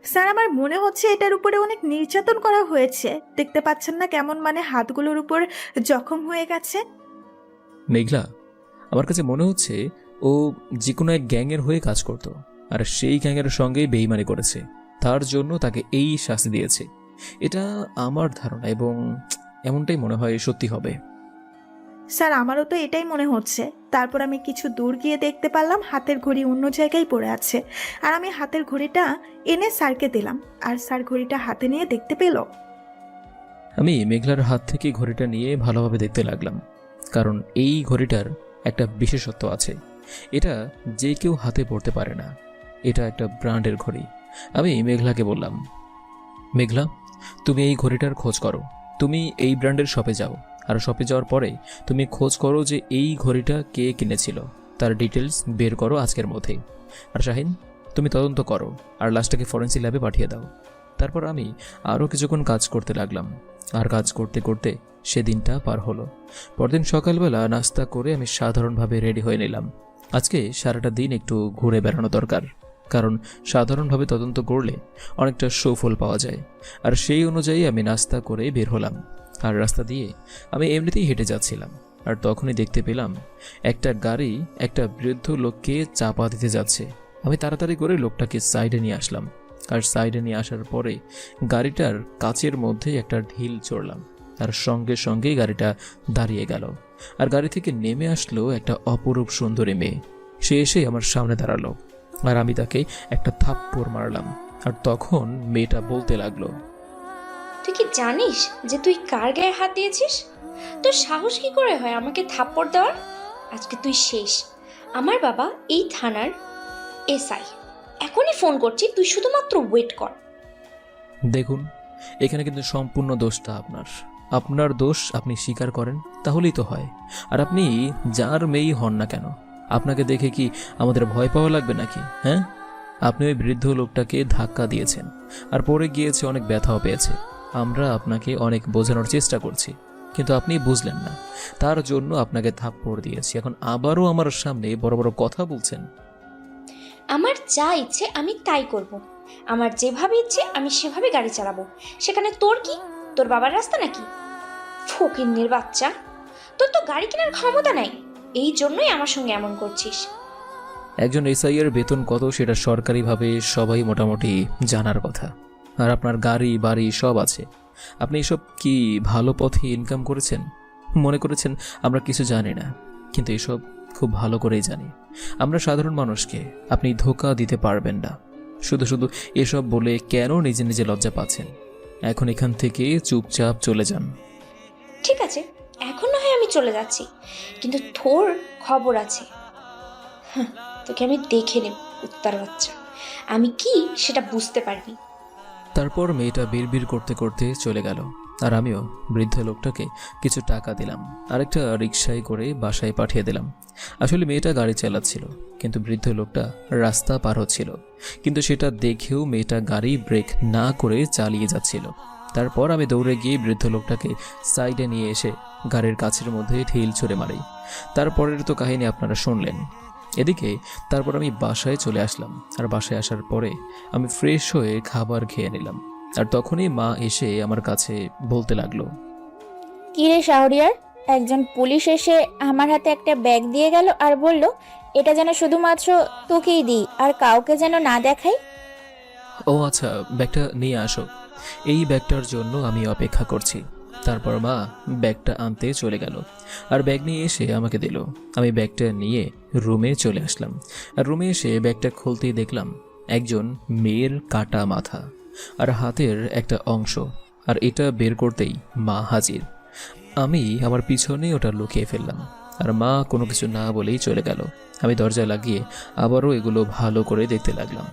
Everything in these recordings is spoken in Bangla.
স্যার, আমার মনে হচ্ছে এটার উপরে অনেক নির্যাতন করা হয়েছে। দেখতে পাচ্ছেন না কেমন হাতগুলোর উপর জখম হয়ে গেছে? মেঘলা, আমার কাছে মনে হচ্ছে ও যে কোনো এক গ্যাংয়ের হয়ে কাজ করত, আর সেই গ্যাংয়ের সঙ্গেই বেইমানি করেছে। তার জন্য তাকে এই শাস্তি দিয়েছে। এটা আমার ধারণা, এবং এমনটাই মনে হয় সত্যি হবে। স্যার, আমারও তো এটাই মনে হচ্ছে। তারপর আমি কিছু দূর গিয়ে দেখতে পারলাম হাতের ঘড়ি অন্য জায়গায় পড়ে আছে। আর আমি হাতের ঘড়িটা এনে স্যারকে দিলাম, আর স্যার ঘড়িটা হাতে নিয়ে দেখতে পেল। আমি মেঘলার হাত থেকে ঘড়িটা নিয়ে ভালোভাবে দেখতে লাগলাম, কারণ এই ঘড়িটার একটা বিশেষত্ব আছে। এটা যে কেউ হাতে পড়তে পারে না। এটা একটা ব্র্যান্ডের ঘড়ি। আমি মেঘলাকে বললাম, মেঘলা, তুমি এই ঘড়িটার খোঁজ করো। তুমি এই ব্র্যান্ডের শপে যাও, আর শপে যাওয়ার পরে তুমি খোঁজ করো যে এই ঘড়িটা কে কিনেছিল, তার ডিটেলস বের করো আজকের মধ্যেই। আর শাহিন, তুমি তদন্ত করো আর লাশটাকে ফরেন্সিক ল্যাবে পাঠিয়ে দাও। তারপর আমি আরও কিছুক্ষণ কাজ করতে লাগলাম, আর কাজ করতে করতে সেদিনটা পার হলো। পরদিন সকালবেলা নাস্তা করে আমি সাধারণভাবে রেডি হয়ে নিলাম। আজকে সারাটা দিন একটু ঘুরে বেড়ানো দরকার, কারণ সাধারণভাবে তদন্ত করলে অনেকটা সুফল পাওয়া যায়। আর সেই অনুযায়ী আমি নাস্তা করে বের হলাম। আর রাস্তা দিয়ে আমি এমনিতেই হেঁটে যাচ্ছিলাম, আর তখনই দেখতে পেলাম একটা গাড়ি একটা বৃদ্ধ লোককে চাপা দিতে যাচ্ছে। আমি তাড়াতাড়ি করে লোকটাকে সাইডে নিয়ে আসলাম, আর সাইডে নিয়ে আসার পরে গাড়িটার কাচের মধ্যে একটা ঢিল চড়লাম। তার সঙ্গে সঙ্গেই গাড়িটা দাঁড়িয়ে গেল, আর গাড়ি থেকে নেমে আসলো একটা অপরূপ সুন্দরী মেয়ে। সে এসে আমার সামনে দাঁড়ালো, আর আমি তাকে একটা থাপ্পড় মারলাম। আর তখন মেয়েটা বলতে লাগলো, তুই কি জানিস যে তুই কার গায়ে হাত দিয়েছিস? তোর সাহস কি করে হয় আমাকে থাপ্পড় দেওয়ার? আজকে তুই শেষ। আমার বাবা এই থানার এসআই। এখনই ফোন করছি, তুই শুধুমাত্র ওয়েট কর। দেখুন, এখানে কিন্তু সম্পূর্ণ দোষটা আপনার। আপনার দোষ আপনি স্বীকার করেন, তাহলেই তো হয়। আর আপনি যার মেয়েই হন না কেন, আপনাকে দেখে কি আমাদের ভয় পাওয়া লাগবে নাকি? হ্যাঁ, আপনি ওই বৃদ্ধ লোকটাকে ধাক্কা দিয়েছেন, আর পড়ে গিয়েছে, অনেক ব্যথাও পেয়েছে। আমরা আপনাকে অনেক বোঝানোর চেষ্টা করছি, কিন্তু আপনি বুঝলেন না। তার জন্য আপনাকে থাপ্পড় দিয়েছি। এখন আবারও আমার সামনে বড় বড় কথা বলছেন। আমার যা ইচ্ছে আমি তাই করব। আমার যেভাবে ইচ্ছে আমি সেভাবে গাড়ি চালাবো। সেখানে তোর কি? তোর বাবার রাস্তা নাকি? ফকিন্নির বাচ্চা, তোর তো গাড়ি কেনার ক্ষমতা নাই। এই জন্যই আমার সঙ্গে এমন করছিস। একজন এসআই এর বেতন কত সেটা সরকারিভাবে সবাই মোটামুটি জানার কথা। আর আপনার গাড়ি বাড়ি সব আছে। আপনি এসব কি ভালো পথে ইনকাম করেছেন? মনে করেছেন আমরা কিছু জানি না, কিন্তু এসব খুব ভালো করেই জানি। আমরা সাধারণ মানুষকে আপনি ধোঁকা দিতে পারবেন না। শুধু শুধু এসব বলে কেন নিজে নিজে লজ্জা পাচ্ছেন? এখন এখান থেকে চুপচাপ চলে যান। ঠিক আছে, এখন না হয় আমি চলে যাচ্ছি, কিন্তু তোর খবর আছে। হ্যাঁ, তোকে আমি দেখে নেব, কুত্তার বাচ্চা। আমি কি সেটা বুঝতে পারবি। তারপর মেয়েটা বিড়বিড় করতে করতে চলে গেল, আর আমিও বৃদ্ধ লোকটাকে কিছু টাকা দিলাম, আরেকটা রিকশায় করে বাসায় পাঠিয়ে দিলাম। আসলে মেয়েটা গাড়ি চালাচ্ছিল, কিন্তু বৃদ্ধ লোকটা রাস্তা পার হচ্ছিল, কিন্তু সেটা দেখেও মেয়েটা গাড়ি ব্রেক না করে চালিয়ে যাচ্ছিল। তারপর আমি দৌড়ে গিয়ে বৃদ্ধ লোকটাকে সাইডে নিয়ে এসে গাড়ির কাছের মধ্যে ঢিল ছুঁড়ে মারি। তারপরের তো কাহিনী আপনারা শুনলেন। এদিকে তারপর আমি বাসায় চলে আসলাম, আর বাসায় আসার পরে আমি ফ্রেশ হয়ে খাবার খেয়ে নিলাম। আর তখনই মা এসে আমার কাছে বলতে লাগলো, কিরে শাহরিয়ার, একজন পুলিশ এসে আমার হাতে একটা ব্যাগ দিয়ে গেল আর বলল এটা যেন শুধুমাত্র তোকেই দিই আর কাউকে যেন না দেখাই। ও আচ্ছা, ব্যাগটা নিয়ে আসো। এই ব্যাগটার জন্য আমি অপেক্ষা করছি। তারপর মা ব্যাগটা আনতে চলে গেল, আর ব্যাগ নিয়ে এসে আমাকে দিল। আমি ব্যাগটা নিয়ে রুমে চলে আসলাম, আর রুমে এসে ব্যাগটা খুলতেই দেখলাম একজন মেয়ের কাটা মাথা আর হাতের একটা অংশ। আর এটা বের করতেই মা হাজির। আমি আমার পিছনে ওটা লুকিয়ে ফেললাম, আর মা কোনো কিছু না বলেই চলে গেল। আমি দরজা লাগিয়ে আবারও এগুলো ভালো করে দেখতে লাগলাম,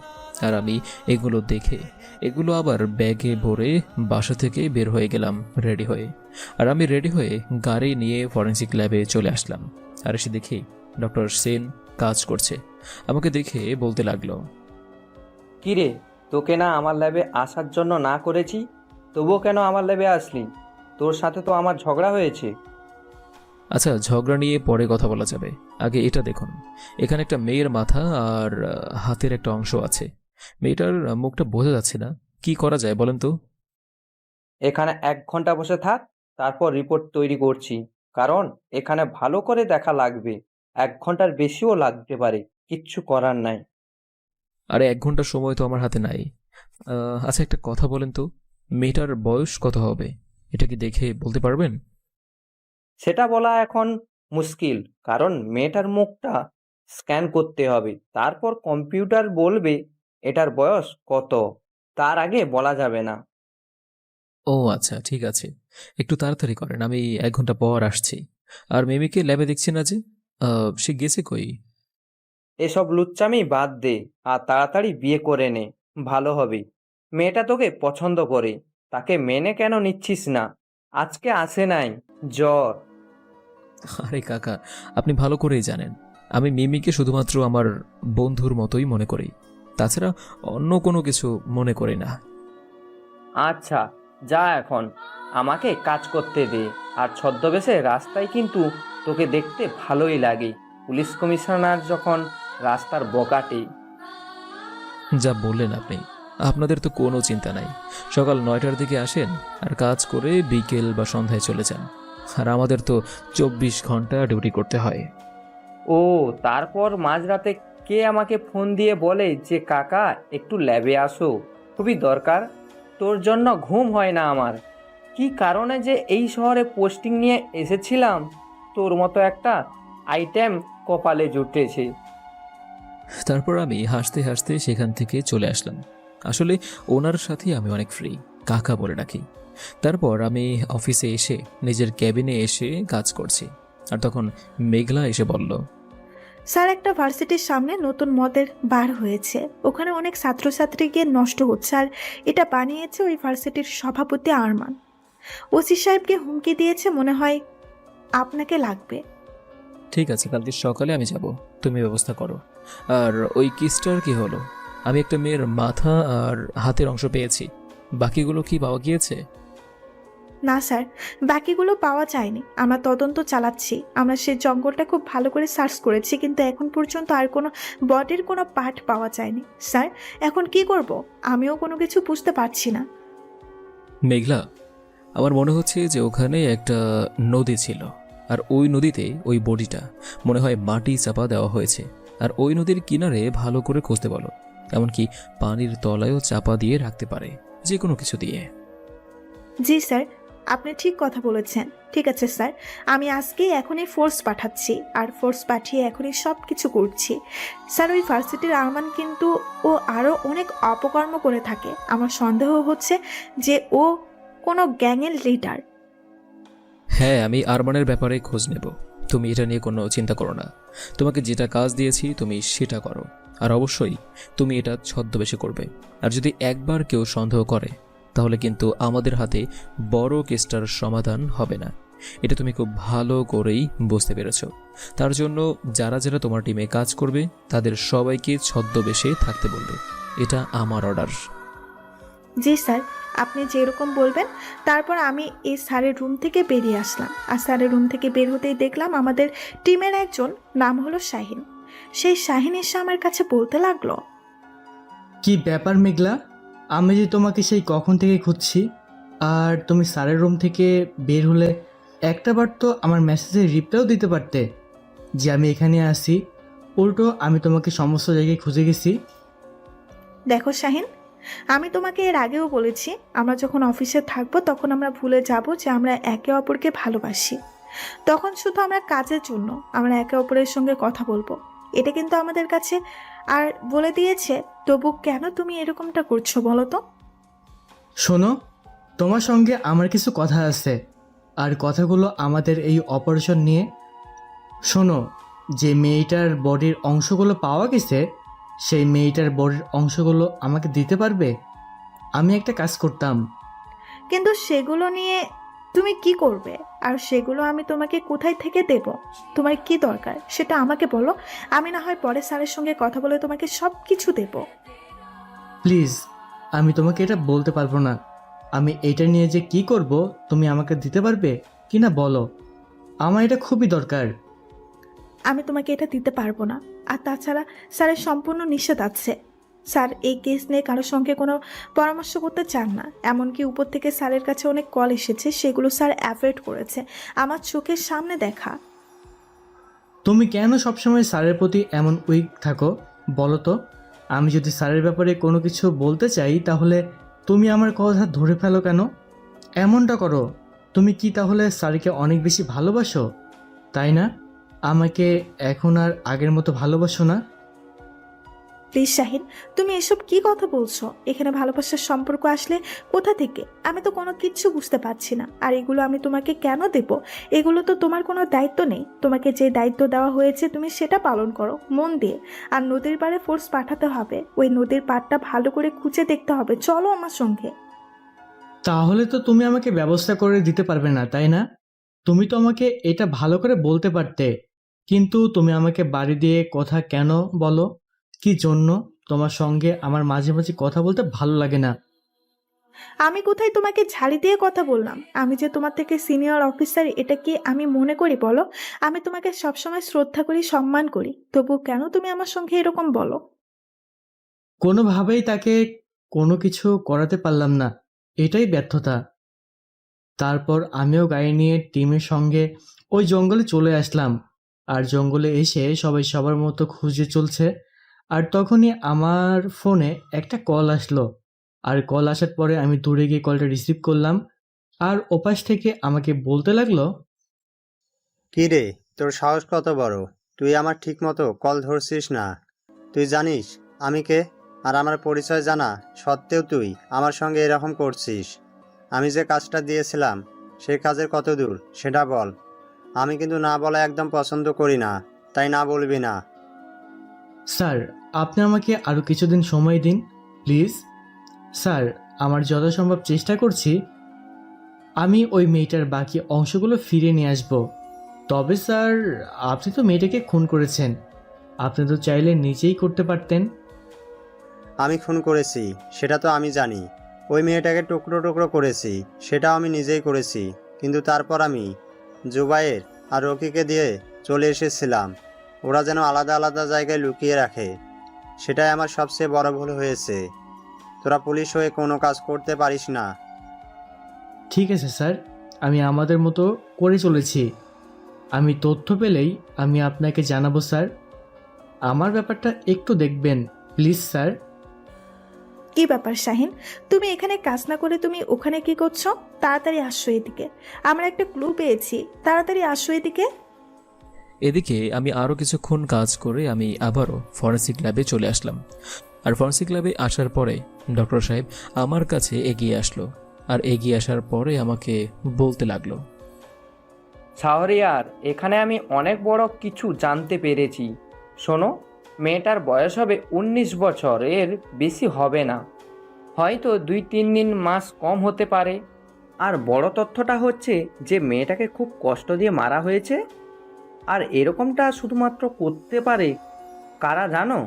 আর আমি এগুলো দেখে এগুলো আবার ব্যাগে ভরে বাসা থেকে বের হয়ে গেলাম রেডি হয়ে। আর আমি রেডি হয়ে গাড়ি নিয়ে ফরেন্সিক ল্যাবে চলে আসলাম, আর এসে দেখি ডক্টর সেন কাজ করছে। আমাকে দেখে বলতে লাগলো, কিরে, তোকে না আমার ল্যাবে আসার জন্য না করেছি, তবুও কেন আমার ল্যাবে আসলি? তোর সাথে তো আমার ঝগড়া হয়েছে। আচ্ছা, ঝগড়া নিয়ে পরে কথা বলা যাবে, আগে এটা দেখুন। এখানে একটা মেয়ের মাথা আর হাতের একটা অংশ আছে। মেয়েটার মুখটা বোঝা যাচ্ছে না, কি করা যায় বলেন তো? এখানে 1 ঘন্টা বসে থাক, তারপর রিপোর্ট তৈরি করছি। কারণ এখানে ভালো করে দেখা লাগবে। 1 ঘন্টার বেশিও লাগতে পারে, কিচ্ছু করার নাই। আরে 1 ঘন্টা সময় তো আমার হাতে নাই। আচ্ছা, একটা কথা বলেন তো, মেয়েটার বয়স কত হবে? এটা কি দেখে বলতে পারবেন? সেটা বলা এখন মুশকিল, কারণ মেয়েটার মুখটা স্ক্যান করতে হবে, তারপর কম্পিউটার বলবে এটার বয়স কত। তার আগে বলা যাবে না। ও আচ্ছা, ঠিক আছে, একটু তাড়াতাড়ি করেন, আমি 1 ঘন্টা পর আসছি। আর মিমিকে ল্যাবে দেখছি না যে, সে গেছে কই? এসব লুচ্চামি বাদ দে, আর তাড়াতাড়ি বিয়ে করে নে, ভালো হবে। মেয়েটা তোকে পছন্দ করে, তাকে মেনে কেন নিচ্ছিস না? আজকে আসে নাই, জ্বর। আরে কাকা, আপনি ভালো করেই জানেন আমি মিমিকে শুধুমাত্র আমার বন্ধুর মতোই মনে করি, তাছাড়া অন্য কোনো কিছু মনে করি না। আচ্ছা, যা এখন, আমাকে কাজ করতে দে। আর ছদ্মবেশে রাস্তায় কিন্তু তোকে দেখতে ভালোই লাগে, পুলিশ কমিশনার যখন রাস্তার বকাটে। যা বললেন আপনি, আপনাদের তো কোনো চিন্তা নাই। সকাল 9টার দিকে আসেন আর কাজ করে বিকেল বা সন্ধ্যায় চলে যান। আর আমাদের তো 24 ঘন্টা ডিউটি করতে হয়। ও, তারপর মাঝরাতে কে আমাকে ফোন দিয়ে বলে যে কাকা একটু ল্যাবে আসো, খুবই দরকার। তোর জন্য ঘুম হয় না আমার। কি কারণে যে এই শহরে পোস্টিং নিয়ে এসেছিলাম, তোর মতো একটা আইটেম কপালে জুটেছে। তারপর আমি হাসতে হাসতে সেখান থেকে চলে আসলাম। আসলে ওনার সাথে আমি অনেক ফ্রি, কাকা বলে ডাকি। তারপর আমি অফিসে এসে নিজের ক্যাবিনে এসে কাজ করছি। আর তখন মেঘলা এসে বলল, স্যার, একটা ভার্সিটির সামনে নতুন মদের বার হয়েছে, ওখানে অনেক ছাত্রছাত্রী গিয়ে নষ্ট হচ্ছে, আর এটা বানিয়েছে ওই ভার্সিটির সভাপতি আরমান। ওসি সাহেবকে হুমকি দিয়েছে, মনে হয় আপনাকে লাগবে। ঠিক আছে, কালকে সকালে আমি যাব, তুমি ব্যবস্থা করো। আর ওই কিসটার কি হলো? আমি একটা মেয়ের মাথা আর হাতের অংশ পেয়েছি, বাকিগুলো কি পাওয়া গিয়েছে? না স্যার, বাকিগুলো পাওয়া যায়নি, আমরা তদন্ত চালাচ্ছি। আমরা সেই জঙ্গলটা খুব ভালো করে সার্চ করেছি, কিন্তু এখন পর্যন্ত আর কোনো বডির কোনো পার্ট পাওয়া যায়নি। স্যার, এখন কি করব আমিও কোনো কিছু বুঝতে পারছি না। মেঘলা, আমার মনে হচ্ছে যে ওখানে একটা নদী ছিল, আর ওই নদীতে ওই বডিটা মনে হয় মাটি চাপা দেওয়া হয়েছে। আর ওই নদীর কিনারে ভালো করে খুঁজতে বলো, এমনকি পানির তলায়ও চাপা দিয়ে রাখতে পারে, যে কোনো কিছু দিয়ে। জি স্যার, আপনি ঠিক কথা বলেছেন। ঠিক আছে স্যার, আমি আজকেই এখনই ফোর্স পাঠাচ্ছি, আর ফোর্স পাঠিয়ে এখনই সব কিছু করছি। স্যার, ওই ভার্সিটির আরমান কিন্তু ও আরও অনেক অপকর্ম করে থাকে। আমার সন্দেহ হচ্ছে যে ও কোনো গ্যাংয়ের লিডার। হ্যাঁ, আমি আরমানের ব্যাপারে খোঁজ নেব, তুমি এটা নিয়ে কোনো চিন্তা করো না। তোমাকে যেটা কাজ দিয়েছি তুমি সেটা করো, আর অবশ্যই তুমি এটা ছদ্মবেশে করবে। আর যদি একবার কেউ সন্দেহ করে, তাহলে কিন্তু আমাদের হাতে বড় কেসটার সমাধান হবে না। এটা তুমি খুব ভালো করেই বুঝতে পেরেছ। তার জন্য যারা যারা তোমার টিমে কাজ করবে তাদের সবাইকে ছদ্মবেশে থাকতে বলবে, এটা আমার অর্ডার। জি স্যার, আপনি যেরকম বলবেন। তারপর আমি এই স্যারের রুম থেকে বেরিয়ে আসলাম, আর স্যারের রুম থেকে বের হতেই দেখলাম আমাদের টিমের একজন, নাম হলো শাহিন। সেই শাহিন এসে আমার কাছে বলতে লাগলো, কি ব্যাপার মেঘলা, আমি যে তোমাকে সেই কখন থেকে খুঁজছি, আর তুমি স্যারের রুম থেকে বের হলে একটাবার তো আমার মেসেজের রিপ্লাইও দিতে পারতে যে আমি এখানে আসি। উল্টো আমি তোমাকে সমস্ত জায়গায় খুঁজে গেছি। দেখো শাহিন, আমি তোমাকে এর আগেও বলেছি, আমরা যখন অফিসে থাকবো তখন আমরা ভুলে যাব যে আমরা একে অপরকে ভালোবাসি। তখন শুধু আমরা কাজের জন্য আমরা একে অপরের সঙ্গে কথা বলবো, এটা কিন্তু আমাদের কাছে আর বলে দিয়েছে। তবু কেন তুমি এরকমটা করছো বলো তো? শোনো, তোমার সঙ্গে আমার কিছু কথা আছে, আর কথাগুলো আমাদের এই অপারেশন নিয়ে। শোনো, যে মেয়েটার বডির অংশগুলো পাওয়া গেছে, সেই মেয়েটার বডির অংশগুলো আমাকে দিতে পারবে? আমি একটা কাজ করতাম। কিন্তু সেগুলো নিয়ে তুমি কি করবে? আর সেগুলো আমি তোমাকে কোথায় থেকে দেব? তোমার কি দরকার সেটা আমাকে বলো, আমি না হয় পরে স্যারের সঙ্গে কথা বলে তোমাকে সব কিছু দেব। প্লিজ, আমি তোমাকে এটা বলতে পারবো না। আমি এটা নিয়ে যে কি করব তুমি আমাকে দিতে পারবে কি না বলো। আমার এটা খুবই দরকার। আমি তোমাকে এটা দিতে পারবো না। আর তাছাড়া স্যারের সম্পূর্ণ নিষেধ আছে। স্যার এই কেস নিয়ে কারোর সঙ্গে কোনো পরামর্শ করতে চান না। এমনকি উপর থেকে স্যারের কাছে অনেক কল এসেছে, সেগুলো স্যার অ্যাভয়েড করেছে। আমার চোখের সামনে দেখা। তুমি কেন সবসময় স্যারের প্রতি এমন উইক থাকো বলো তো? আমি যদি স্যারের ব্যাপারে কোনো কিছু বলতে চাই তাহলে তুমি আমার কথা ধরে ফেলো কেন? এমনটা করো। তুমি কি তাহলে স্যারকে অনেক বেশি ভালোবাসো, তাই না? আমাকে এখন আর আগের মতো ভালোবাসো না? প্লিজ শাহিন, তুমি এসব কি কথা বলছো? এখানে ভালোবাসার সম্পর্ক আসলে কোথা থেকে? আমি তো কোনো কিচ্ছু বুঝতে পারছি না। আর এগুলো আমি তোমাকে কেন দেব? এগুলো তো তোমার কোনো দায়িত্ব নেই। তোমাকে যে দায়িত্ব দেওয়া হয়েছে তুমি সেটা পালন করো মন দিয়ে। আর নদীর পাড়ে ফোর্স পাঠাতে হবে। ওই নদীর পাড়টা ভালো করে খুঁজে দেখতে হবে। চলো আমার সঙ্গে। তাহলে তো তুমি আমাকে ব্যবস্থা করে দিতে পারবে না, তাই না? তুমি তো আমাকে এটা ভালো করে বলতে পারতে। কিন্তু তুমি আমাকে বাড়ি দিয়ে কথা কেন বলো? কি জন্য? তোমার সঙ্গে আমার মাঝে মাঝে কথা বলতে ভালো লাগে না। আমি কোথায় তোমাকে ঝাড়ি দিয়ে কথা বললাম? আমি যে তোমার থেকে সিনিয়র অফিসার, এটা কি আমি মনে করি বলো? আমি তোমাকে সবসময় শ্রদ্ধা করি, সম্মান করি। তবু কেন তুমি আমার সঙ্গে এরকম বলো? কোনোভাবেই তাকে কোনো কিছু করাতে পারলাম না, এটাই ব্যর্থতা। তারপর আমিও গাড়ি নিয়ে টিমের সঙ্গে ওই জঙ্গলে চলে আসলাম। আর জঙ্গলে এসে সবাই সবার মতো খুঁজে চলছে। আর তখনই আমার ফোনে একটা কল আসলো। আর কল আসার পরে আমি দূরে গিয়ে কলটা রিসিভ করলাম। আর ওপাশ থেকে আমাকে বলতে লাগলো, কি রে, তোর সাহস কত বড়? তুই আমার ঠিক মতো কল ধরছিস না। তুই জানিস আমি কে? আর আমার পরিচয় জানা সত্ত্বেও তুই আমার সঙ্গে এরকম করছিস। আমি যে কাজটা দিয়েছিলাম সেই কাজের কত দূর সেটা বল। আমি কিন্তু না বলা একদম পছন্দ করি না, তাই না বলবি না? স্যার আপনি আমাকে আরও কিছুদিন সময় দিন প্লিজ। স্যার আমার যথাসম্ভব চেষ্টা করছি আমি ওই মেয়েটার বাকি অংশগুলো ফিরিয়ে নিয়ে আসব। তবে স্যার আপনি তো মেয়েটাকে খুন করেছেন, আপনি তো চাইলে নিজেই করতে পারতেন। আমি খুন করেছি সেটা তো আমি জানি। ওই মেয়েটাকে টুকরো টুকরো করেছি সেটাও আমি নিজেই করেছি। কিন্তু তারপর আমি জুবাইর আর রকিকে দিয়ে চলে এসেছিলাম। ওরা যেন আলাদা আলাদা জায়গায় লুকিয়ে রাখে। সেটাই আমার সবচেয়ে বড় ভুল হয়েছে। তোরা পুলিশ হয়ে কোনো কাজ করতে পারিস না। ঠিক আছে স্যার, আমি আমাদের মতো করে চলেছি। আমি তথ্য পেলেই আমি আপনাকে জানাবো স্যার। আমার ব্যাপারটা একটু দেখবেন প্লিজ স্যার। কি ব্যাপার শাহিন, তুমি এখানে কাজ না করে তুমি ওখানে কি করছো? তাড়াতাড়ি আসো এদিকে। আমরা একটা ক্লু পেয়েছি, তাড়াতাড়ি আসো এদিকে। এদিকে আমি আরও কিছুক্ষণ কাজ করে আমি আবারও ফরেন্সিক ল্যাবে চলে আসলাম। আর ফরেন্সিক ল্যাবে আসার পরে ডক্টর সাহেব আমার কাছে এগিয়ে আসলো। আর এগিয়ে আসার পরে আমাকে বলতে লাগলো, শাহরিয়ার, এখানে আমি অনেক বড় কিছু জানতে পেরেছি। শোনো, মেয়েটার বয়স হবে 19 বছর, এর বেশি হবে না। হয়তো 2-3 দিন মাস কম হতে পারে। আর বড় তথ্যটা হচ্ছে যে মেয়েটাকে খুব কষ্ট দিয়ে মারা হয়েছে। আর এরকমটা শুধুমাত্র করতে পারে কারা জানো?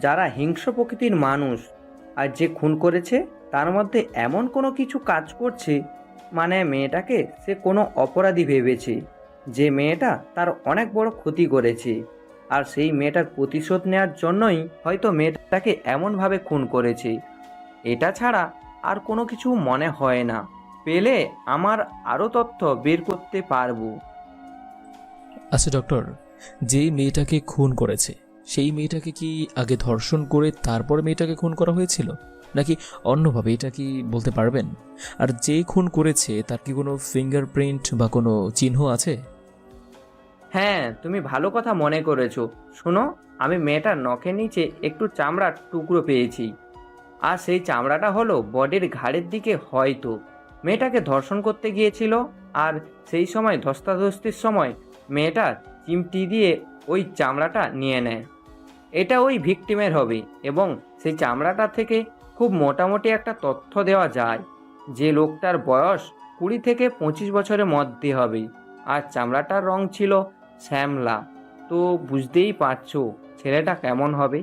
যারা হিংস্র প্রকৃতির মানুষ। আর যে খুন করেছে তার মধ্যে এমন কোনো কিছু কাজ করছে, মানে মেয়েটাকে সে কোনো অপরাধী ভেবেছে। যে মেয়েটা তার অনেক বড় ক্ষতি করেছে। আর সেই মেয়েটার প্রতিশোধ নেওয়ার জন্যই হয়তো মেয়েটাকে এমনভাবে খুন করেছে। এটা ছাড়া আর কোনো কিছু মনে হয় না। পেলে আমার আরও তথ্য বের করতে পারবো। আচ্ছা ডক্টর, যেই মেয়েটাকে খুন করেছে সেই মেয়েটাকে কি আগে ধর্ষণ করে তারপরে মেয়েটাকে খুন করা হয়েছিল, নাকি অন্যভাবে, এটা কি বলতে পারবেন? আর যে খুন করেছে তার কি কোনো ফিঙ্গারপ্রিন্ট বা কোনো চিহ্ন আছে? হ্যাঁ, তুমি ভালো কথা মনে করেছো। শোনো, আমি মেয়েটার নখের নিচে একটু চামড়ার টুকরো পেয়েছি। আর সেই চামড়াটা হলো বডির ঘাড়ের দিকে। হয়তো মেয়েটাকে ধর্ষণ করতে গিয়েছিল। আর সেই সময় ধস্তাধস্তির সময় মেয়েটা চিমটি দিয়ে ওই চামড়াটা নিয়ে নেয়। এটা ওই ভিকটিমের হবে। এবং সেই চামড়াটা থেকে খুব মোটামুটি একটা তথ্য দেওয়া যায় যে লোকটার বয়স 20 থেকে 25 বছরের মধ্যে হবে। আর চামড়াটার রং ছিল শ্যামলা। তো বুঝতেই পারছো ছেলেটা কেমন হবে।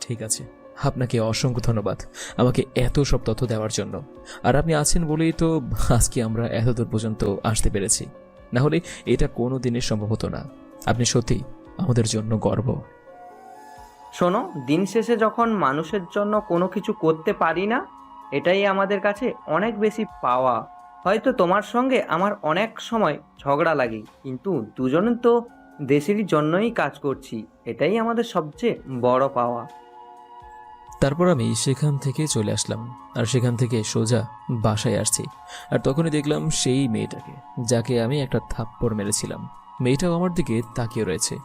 ঠিক আছে, আপনাকে অসংখ্য ধন্যবাদ আমাকে এত সব তথ্য দেওয়ার জন্য। আর আপনি আছেন বলেই তো আজকে আমরা এতদূর পর্যন্ত আসতে পেরেছি। না হলে এটা কোনো দিনের সম্ভব হতো না। আপনি সত্যি আমাদের জন্য গর্ব। শোনো, দিন শেষে যখন মানুষের জন্য কোনো কিছু করতে পারি না, এটাই আমাদের কাছে অনেক বেশি পাওয়া। হয়তো তোমার সঙ্গে আমার অনেক সময় ঝগড়া লাগে, কিন্তু দুজনে তো দেশেরই জন্যই কাজ করছি, এটাই আমাদের সবচেয়ে বড় পাওয়া। তারপর আমি সেখান থেকে চলে আসলাম, আর সেখান থেকে সোজা বাসায় আসছি। আর তখনই দেখলাম সেই মেয়েটাকে, যাকে আমি একটা থাপ্পড় মেরেছিলাম। মেয়েটাও আমার দিকে তাকিয়ে রয়েছে।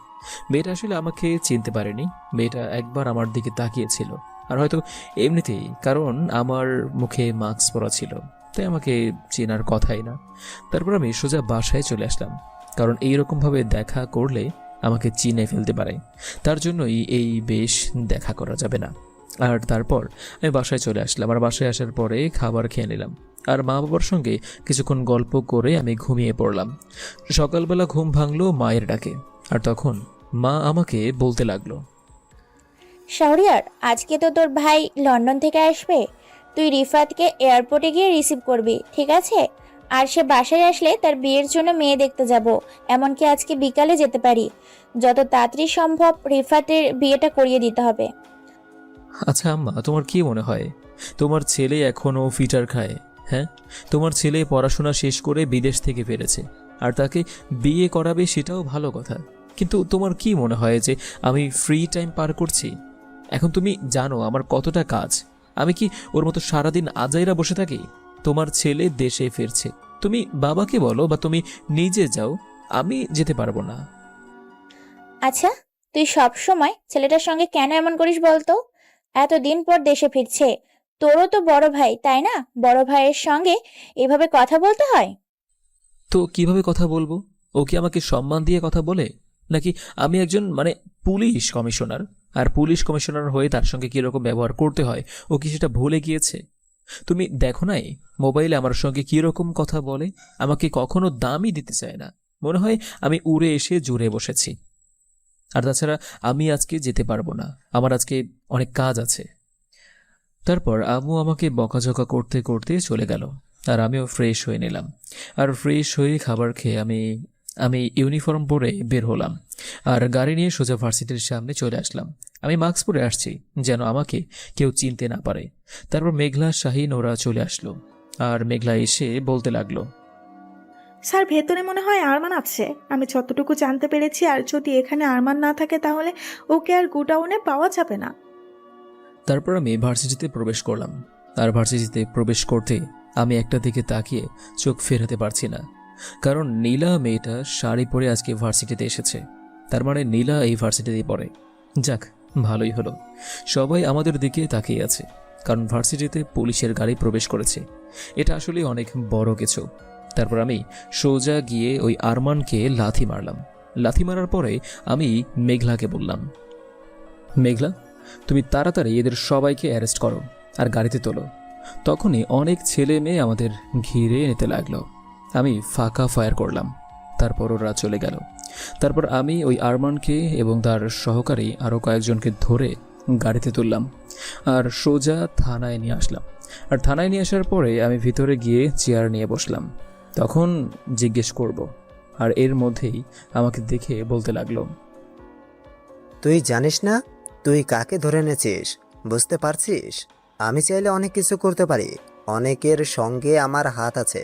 মেয়েটা আসলে আমাকে চিনতে পারেনি। মেয়েটা একবার আমার দিকে তাকিয়েছিল, আর হয়তো এমনিতেই, কারণ আমার মুখে মাস্ক পরা ছিল, তাই আমাকে চেনার কথাই না। তারপর আমি সোজা বাসায় চলে আসলাম, কারণ এইরকমভাবে দেখা করলে আমাকে চিনে ফেলতে পারে। তার জন্যই এই বেশ দেখা করা যাবে না। আর তারপর আমি বাসায় চলে আসলাম, আর বাসায় আসার পরে খাবার খেয়ে নিলাম, আর মা বাবার সঙ্গে কিছুক্ষণ গল্প করে আমি ঘুমিয়ে পড়লাম। সকালবেলা ঘুম ভাঙলো মায়ের ডাকে, আর তখন মা আমাকে বলতে লাগলো, শাহরিয়ার, আজকে তো তোর ভাই লন্ডন থেকে আসবে। তুই রিফাতকে এয়ারপোর্টে গিয়ে রিসিভ করবি, ঠিক আছে? আর সে বাসায় আসলে তার বিয়ের জন্য মেয়ে দেখতে যাব। এমনকি আজকে বিকালে যেতে পারি। যত তাড়াতাড়ি সম্ভব রিফাতের বিয়েটা করিয়ে দিতে হবে। আচ্ছা আম্মা, তোমার কি মনে হয় তোমার ছেলে এখনও ফিটার খায়? হ্যাঁ, তোমার ছেলে পড়াশোনা শেষ করে বিদেশ থেকে ফিরেছে, আর তাকে বিয়ে করাবে, সেটাও ভালো কথা। কিন্তু তোমার কি মনে হয় যে আমি ফ্রি টাইম পার করছি? এখন তুমি জানো আমার কতটা কাজ। আমি কি ওর মতো সারাদিন আজাইরা বসে থাকি? তোমার ছেলে দেশে ফিরছে, তুমি বাবাকে বলো বা তুমি নিজে যাও, আমি যেতে পারবো না। আচ্ছা, তুই সব সময় ছেলেটার সঙ্গে কেন এমন করিস বলতো? এতদিন পর দেশে ফিরছে, তোরও তো বড় ভাই, তাই না? বড় ভাইয়ের সঙ্গে এভাবে কথা বলতে হয়? তো কিভাবে কথা বলবো? ও কি আমাকে সম্মান দিয়ে কথা বলে? নাকি আমি একজন পুলিশ কমিশনার, আর পুলিশ কমিশনার হয়ে তার সঙ্গে কিরকম ব্যবহার করতে হয় ও কি সেটা ভুলে গিয়েছে? তুমি দেখো নাই মোবাইলে আমার সঙ্গে কিরকম কথা বলে? আমাকে কখনো দামই দিতে চায় না, মনে হয় আমি উড়ে এসে জুড়ে বসেছি। আর তাছাড়া আমি আজকে যেতে পারবো না, আমার আজকে অনেক কাজ আছে। তারপর আম্মু আমাকে বকাঝকা করতে করতে চলে গেল, আর আমিও ফ্রেশ হয়ে নিলাম। আর ফ্রেশ হয়ে খাবার খেয়ে আমি ইউনিফর্ম পরে বের হলাম, আর গাড়ি নিয়ে সোজা ভার্সিটির সামনে চলে আসলাম। আমি মাস্ক পরে আসছি যেন আমাকে কেউ চিনতে না পারে। তারপর মেঘলা, শাহিন ওরা চলে আসলো, আর মেঘলা এসে বলতে লাগলো, স্যার, ভেতরে মনে হয় আরমান আছে, আমি যতটুকু জানতে পেরেছি। আর যদি এখানে আরমান না থাকে তাহলে ওকে আর গোডাউনে পাওয়া যাবে না। তারপর আমি ভার্সিটিতে প্রবেশ করলাম, আর ভার্সিটিতে প্রবেশ করতে আমি একটা দিকে তাকিয়ে চোখ ফেরাতে পারছি না, কারণ নীলা মেয়েটা শাড়ি পরে আজকে ভার্সিটিতে এসেছে। তার মানে নীলা এই ভার্সিটিতেই পড়ে। যাক, ভালোই হলো, সবাই আমাদের দিকে তাকিয়ে আছে, কারণ ভার্সিটিতে পুলিশের গাড়ি প্রবেশ করেছে। এটা আসলে অনেক বড় কিছু। তারপর আমি সোজা গিয়ে ওই আরমানকে লাথি মারলাম। লাথি মারার পরে আমি মেঘলাকে বললাম, মেঘলা, তুমি তাড়াতাড়ি এদের সবাইকে অ্যারেস্ট করো আর গাড়িতে তোলো। তখনই অনেক ছেলে মেয়ে আমাদের ঘিরে নিতে লাগলো। আমি ফাঁকা ফায়ার করলাম, তারপর ওরা চলে গেল। তারপর আমি ওই আরমানকে এবং তার সহকারী আরও কয়েকজনকে ধরে গাড়িতে তুললাম, আর সোজা থানায় নিয়ে আসলাম। আর থানায় নিয়ে আসার পরে আমি ভিতরে গিয়ে চেয়ার নিয়ে বসলাম। তখন জিজ্ঞেস করব, আর এর মধ্যেই আমাকে দেখে বলতে লাগলো, তুই জানিস না তুই কাকে ধরে এনেছিস? বুঝতে পারছিস? আমি চাইলে অনেক কিছু করতে পারি, অনেকের সঙ্গে আমার হাত আছে।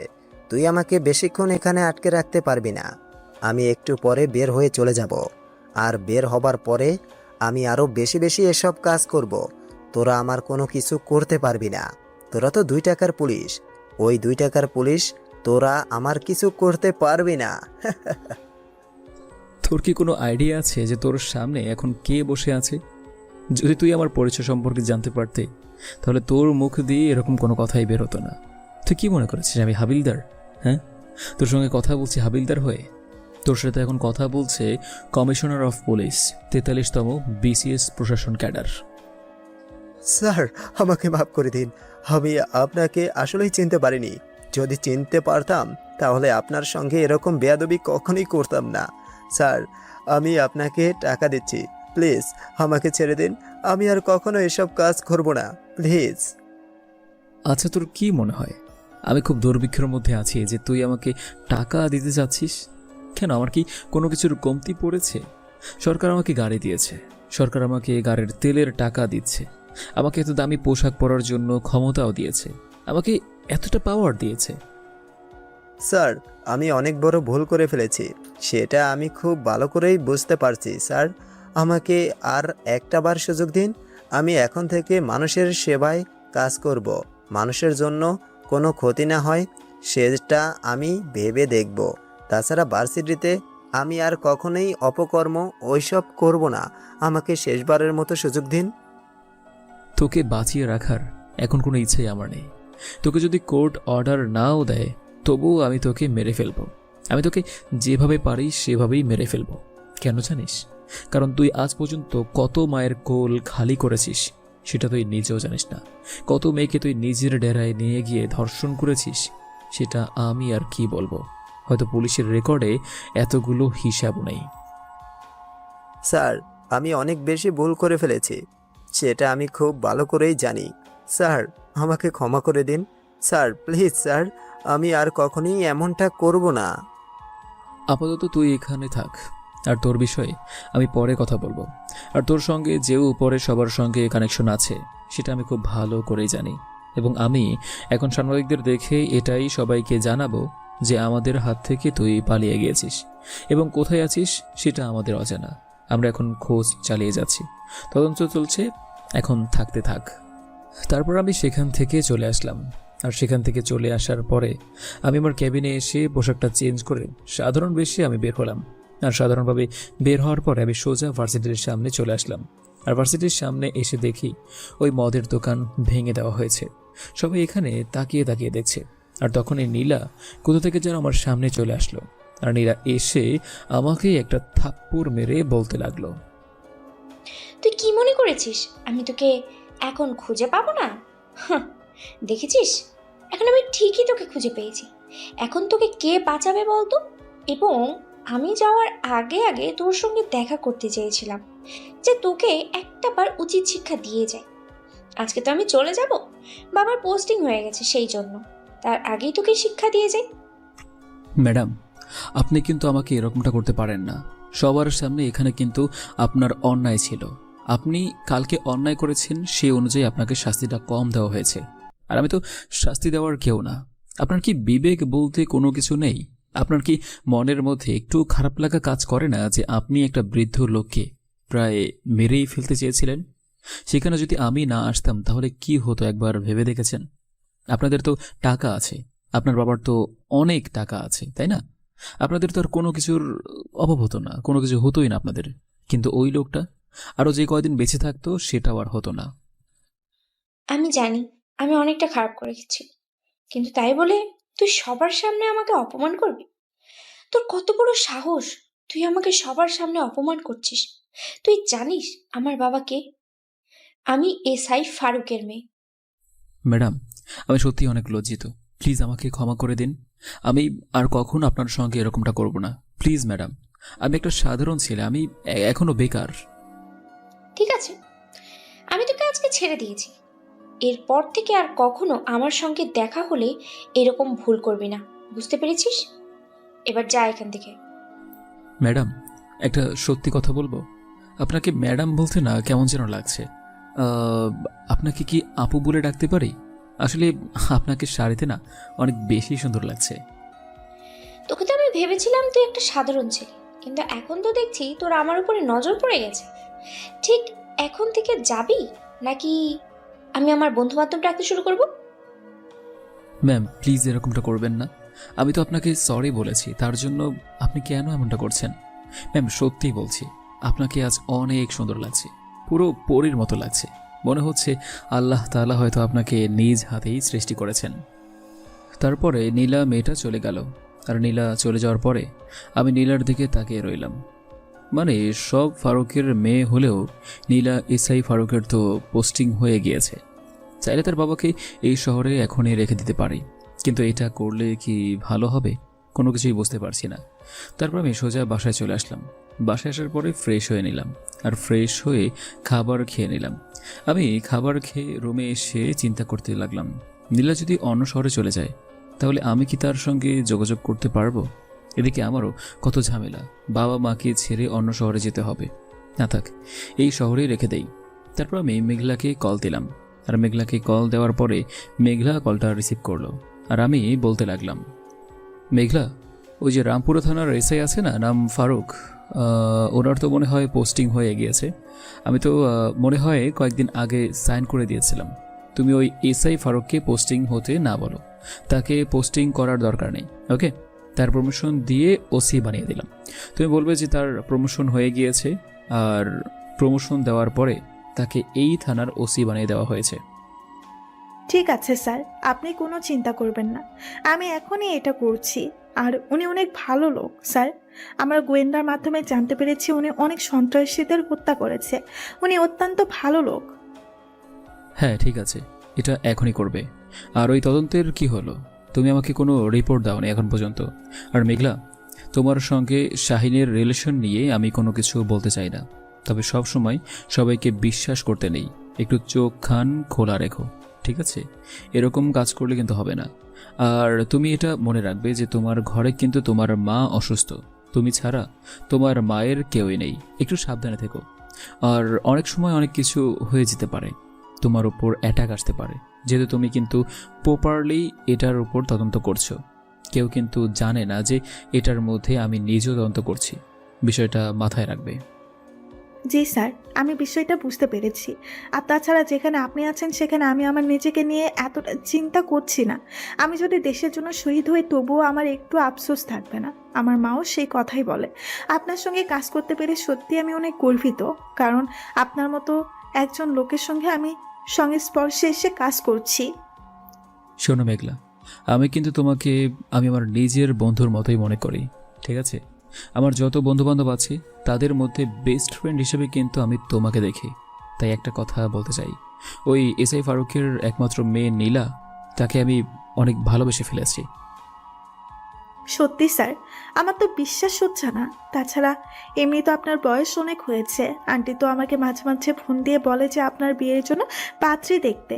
তুই আমাকে বেশিক্ষণ এখানে আটকে রাখতে পারবি না। আমি একটু পরে বের হয়ে চলে যাব, আর বের হবার পরে আমি আরও বেশি বেশি এসব কাজ করব। তোরা আমার কোনো কিছু করতে পারবি না। তোরা তো 2 টাকার পুলিশ, ওই 2 টাকার পুলিশ, তোরা আমার কিছু করতে পারবি না। তোর কি কোনো আইডিয়া আছে যে তোর সামনে এখন কে বসে আছে? যদি তুই আমার পরিচয় সম্পর্কে জানতে পারতে, তাহলে তোর মুখ দিয়ে এরকম কোনো কথাই বের হতো না। তুই কি মনে করেছিস আমি হাবিলদার? হ্যাঁ, তোর সঙ্গে কথা বলছি হাবিলদার হয়ে? তোর সাথে এখন কথা বলছে কমিশনার অফ পুলিশ, 43তম BCS প্রশাসন ক্যাডার। স্যার, আমাকে মাফ করে দিন। আমি আপনাকে আসলেই চিনতে পারিনি। যদি চিনতে পারতাম তাহলে আপনার সঙ্গে এরকম বেয়াদবি কখনোই করতাম না। স্যার, আমি আপনাকে টাকা দিচ্ছি, প্লিজ আমাকে ছেড়ে দিন। আমি আর কখনো এসব কাজ করব না, প্লিজ। আচ্ছা, তোর কি মনে হয় আমি খুব দুর্ভিক্ষের মধ্যে আছি যে তুই আমাকে টাকা দিতে চাচ্ছিস? কেন আমার কি কোনো কিছুর কমতি পড়েছে? সরকার আমাকে গাড়ি দিয়েছে, সরকার আমাকে গাড়ির তেলের টাকা দিচ্ছে, আমাকে এত দামি পোশাক পরার জন্য ক্ষমতাও দিয়েছে, আমাকে এতটা পাওয়ার দিয়েছে। স্যার, আমি অনেক বড় ভুল করে ফেলেছি, সেটা আমি খুব ভালো করেই বুঝতে পারছি। স্যার, আমাকে আর একটা বার সুযোগ দিন। আমি এখন থেকে মানুষের সেবায় কাজ করব। মানুষের জন্য কোনো ক্ষতি না হয় সেটা আমি ভেবে দেখব। তাছাড়া ভার্সিটিতে আমি আর কখনোই অপকর্ম ওইসব করব না। আমাকে শেষবারের মতো সুযোগ দিন। তোকে বাঁচিয়ে রাখার এখন কোনো ইচ্ছেই আমার নেই। তোকে যদি কোর্ট অর্ডার নাও দেয় তবুও আমি তোকে মেরে ফেলবো। আমি তোকে যেভাবে পারি সেভাবেই মেরে ফেলবো। কেন জানিস? কারণ তুই আজ পর্যন্ত কত মায়ের কোল খালি করেছিস সেটা তুই নিজেও জানিস না। কত মেয়েকে তুই নিজের ডেরায় নিয়ে গিয়ে ধর্ষণ করেছিস সেটা আমি আর কি বলবো। হয়তো পুলিশের রেকর্ডে এতগুলো হিসাবও নেই। স্যার, আমি অনেক বেশি ভুল করে ফেলেছি, সেটা আমি খুব ভালো করেই জানি। স্যার, আমাকে ক্ষমা করে দিন। স্যার, প্লিজ স্যার, আমি আর কখনোই এমনটা করব না। আপাতত তুই এখানে থাক, আর তোর বিষয়ে আমি পরে কথা বলবো। আর তোর সঙ্গে যে উপরে সবার সঙ্গে কানেকশন আছে সেটা আমি খুব ভালো করেই জানি, এবং আমি এখন সাংবাদিকদের দেখে এটাই সবাইকে জানাবো যে আমাদের হাত থেকে তুই পালিয়ে গিয়েছিস এবং কোথায় আছিস সেটা আমাদের অজানা। আমরা এখন খোঁজ চালিয়ে যাচ্ছি, তদন্ত চলছে, এখন থাকতে থাক। তারপর আমি সেখান থেকে চলে আসলাম। আর সেখান থেকে চলে আসার পরে আমি আমার ক্যাবিনে এসে পোশাকটা চেঞ্জ করে সাধারণ বেশে আমি বের হলাম। আর সাধারণভাবে বের হওয়ার পরে আমি সোজা ভার্সিটির সামনে চলে আসলাম। আর ভার্সিটির সামনে এসে দেখি ওই মদের দোকান ভেঙে দেওয়া হয়েছে। সবাই এখানে তাকিয়ে তাকিয়ে দেখছে। আর তখন এই নীলা কোথা থেকে যেন আমার সামনে চলে আসলো। আর নীলা এসে আমাকে একটা থাপ্পড় মেরে বলতে লাগলো, তুই কি মনে করেছিস আমি তোকে এখন খুঁজে পাবো না? হাহ, দেখেছিস, এখন আমি ঠিকই তোকে খুঁজে পেয়েছি। এখন তোকে কে বাঁচাবে বলতো? এবং আমি যাওয়ার আগে আগে তোর সঙ্গে দেখা করতে চেয়েছিলাম যে তোকে একটা বার উচিত শিক্ষা দিয়ে যায়। আজকে তো আমি চলে যাব, বাবার পোস্টিং হয়ে গেছে, সেই জন্য তার আগেই তোকে শিক্ষা দিয়ে যাই। ম্যাডাম, আপনি কিন্তু আমাকে এরকমটা করতে পারেন না। সবার সামনে এখানে কিন্তু আপনার অন্যায় ছিল। আপনি কালকে অন্যায় করেছেন, সেই অনুযায়ী আপনাকে শাস্তিটা কম দেওয়া হয়েছে। আর আমি তো শাস্তি দেওয়ার কেউ না। আপনার কি বিবেক বলতে কোনো কিছু নেই? আপনার কি মনের মধ্যে একটু খারাপ লাগা কাজ করে না যে আপনি একটা বৃদ্ধ লোককে প্রায় মেরেই ফেলতে চেয়েছিলেন? সেখানে যদি আমি না আসতাম তাহলে কি হতো একবার ভেবে দেখেছেন? আপনাদের তো টাকা আছে, আপনার বাবার তো অনেক টাকা আছে, তাই না? আপনাদের তো আর কোনো কিছুর অভাব হতো না, কোনো কিছু হতোই না আপনাদের। কিন্তু ওই লোকটা আরও যে কয়দিন বেঁচে থাকতো সেটাও আর হতো না। আমি জানি আমি অনেকটা খারাপ করেছি, কিন্তু তাই বলে তুই সবার সামনে আমাকে অপমান করবি? তোর কত বড় সাহস, তুই আমাকে সবার সামনে অপমান করছিস? তুই জানিস আমার বাবাকে? আমি এসআই ফারুকের মেয়ে। ম্যাডাম, আমি সত্যি অনেক লজ্জিত। প্লিজ আমাকে ক্ষমা করে দিন। আমি আর কখনো আপনার সঙ্গে এরকমটা করব না। প্লিজ ম্যাডাম, আমি একটা সাধারণ ছেলে, আমি এখনো বেকার। ঠিক আছে, আমি তোকে আজকে ছেড়ে দিয়েছি। এরপর থেকে আর কখনো আমার সঙ্গে দেখা হলে এরকম ভুল করবি না, বুঝতে পেরেছিস? এবার যা এখান থেকে। ম্যাডাম, একটা সত্যি কথা বলবো। আপনাকে ম্যাডাম বলতে না কেমন যেন লাগছে। আপনাকে কি আপু বলে ডাকতে পারি? আসলে আপনাকে শাড়িতে না অনেক বেশি সুন্দর লাগছে। তোকে তো আমি ভেবেছিলাম তুই একটা সাধারণ ছেলে, কিন্তু এখন তো দেখছি তোর আমার উপরে নজর পড়ে গেছে। ঠিক এখন থেকে যাবি নাকি আমি আমার বন্ধু বান্ধব ডাকতে শুরু করব? ম্যাম, প্লিজ এরকমটা করবেন না। আমি তো আপনাকে সরি বলেছি, তার জন্য আপনি কেন এমনটা করছেন? ম্যাম, সত্যিই বলছি, আপনাকে আজ অনেক সুন্দর লাগছে, পুরো পরীর মতো লাগছে। মনে হচ্ছে আল্লাহ তাআলা হয়তো আপনাকে নিজ হাতেই সৃষ্টি করেছেন। তারপরে নীলা মেয়েটা চলে গেল। আর নীলা চলে যাওয়ার পরে আমি নীলার দিকে তাকিয়ে রইলাম। মানে সব ফারুকের মেয়ে হলেও নীলা এসআই ফারুকের তো পোস্টিং হয়ে গিয়েছে। চাইলে তার বাবাকে এই শহরে এখনই রেখে দিতে পারি, কিন্তু এটা করলে কি ভালো হবে? কোনো কিছুই বুঝতে পারছি না। তারপর আমি সোজা বাসায় চলে আসলাম। বাসায় আসার পরে ফ্রেশ হয়ে নিলাম, আর ফ্রেশ হয়ে খাবার খেয়ে নিলাম। আমি খাবার খেয়ে রুমে এসে চিন্তা করতে লাগলাম, নীলা যদি অন্য শহরে চলে যায় তাহলে আমি কি তার সঙ্গে যোগাযোগ করতে পারবো? এদিকে আমারও কত ঝামেলা, বাবা মাকে ছেড়ে অন্য শহরে যেতে হবে। না থাক, এই শহরেই রেখে দেই। তারপর আমি মেঘলাকে কল দিলাম, আর মেঘলাকে কল দেওয়ার পরে মেঘলা কলটা রিসিভ করলো। আর আমি বলতে লাগলাম, মেঘলা, ওই যে রামপুরা থানার এসআই আছে না, নাম ফারুক, ওনার তো মনে হয় পোস্টিং হয়ে গিয়েছে। আমি তো মনে হয় কয়েকদিন আগে সাইন করে দিয়েছিলাম। তুমি ওই এসআই ফারুককে পোস্টিং হতে না বলো, তাকে পোস্টিং করার দরকার নেই। ওকে, তার প্রমোশন দিয়ে ওসি বানিয়ে দিলাম। তুমি বলবে যে তার প্রমোশন হয়ে গিয়েছে, আর প্রমোশন দেওয়ার পরে তাকে এই থানার ওসি বানিয়ে দেওয়া হয়েছে। ঠিক আছে স্যার, আপনি কোনো চিন্তা করবেন না, আমি এখনই এটা করছি। আর উনি অনেক ভালো লোক স্যার। আমরা গোয়েন্দার মাধ্যমে জানতে পেরেছি উনি অনেক সন্ত্রাসীদের হত্যা করেছে। উনি অত্যন্ত ভালো লোক। হ্যাঁ ঠিক আছে, এটা এখনই করবে। আর ওই তদন্তের কি হলো? তুমি আমাকে কোনো রিপোর্ট দাওনি এখন পর্যন্ত। আর মেঘলা, তোমার সঙ্গে শাহিনের রিলেশন নিয়ে আমি কোনো কিছু বলতে চাই না, তবে সব সময় সবাইকে বিশ্বাস করতে নেই। একটু চোখ খান খোলা রেখো, ঠিক আছে? এরকম কাজ করলে কিন্তু হবে না। আর তুমি এটা মনে রাখবে যে তোমার ঘরে কিন্তু তোমার মা অসুস্থ, তুমি ছাড়া তোমার মায়ের কেউই নেই। একটু সাবধানে থেকো। আর অনেক সময় অনেক কিছু হয়ে যেতে পারে, তোমার উপর অ্যাটাক আসতে পারে, যেহেতু তুমি কিন্তু প্রপারলি এটার উপর তদন্ত করছো। কেউ কিন্তু জানে না যে এটার মধ্যে আমি নিজেও তদন্ত করছি। বিষয়টা মাথায় রাখবে। জি স্যার, আমি বিষয়টা বুঝতে পেরেছি। আর তাছাড়া যেখানে আপনি আছেন সেখানে আমি আমার নিজেকে নিয়ে এতটা চিন্তা করছি না। আমি যদি দেশের জন্য শহীদ হই তবুও আমার একটু আফসোস থাকবে না। আমার মাও সেই কথাই বলে। আপনার সঙ্গে কাজ করতে পেরে সত্যি আমি অনেক গর্বিত, কারণ আপনার মতো একজন লোকের সঙ্গে আমি সংস্পর্শে এসে কাজ করছি। শোনো মেঘলা, আমি কিন্তু তোমাকে আমি আমার নিজের বন্ধুর মতোই মনে করি, ঠিক আছে? আমার যত বন্ধুবান্ধব আছে তাদের মধ্যে বেস্ট ফ্রেন্ড হিসেবে কিন্তু আমি তোমাকে দেখি। তাই একটা কথা বলতে চাই, ওই এসআই ফারুকের একমাত্র মেয়ে নীলা, তাকে আমি অনেক ভালোবেসে ফেলেছি। সত্যি স্যার, আমার তো বিশ্বাস হচ্ছে না। তাছাড়া এমনি তো আপনার বয়স অনেক হয়েছে। আন্টি তো আমাকে মাঝে মাঝে ফোন দিয়ে বলে যে আপনার বিয়ের জন্য পাত্রী দেখতে।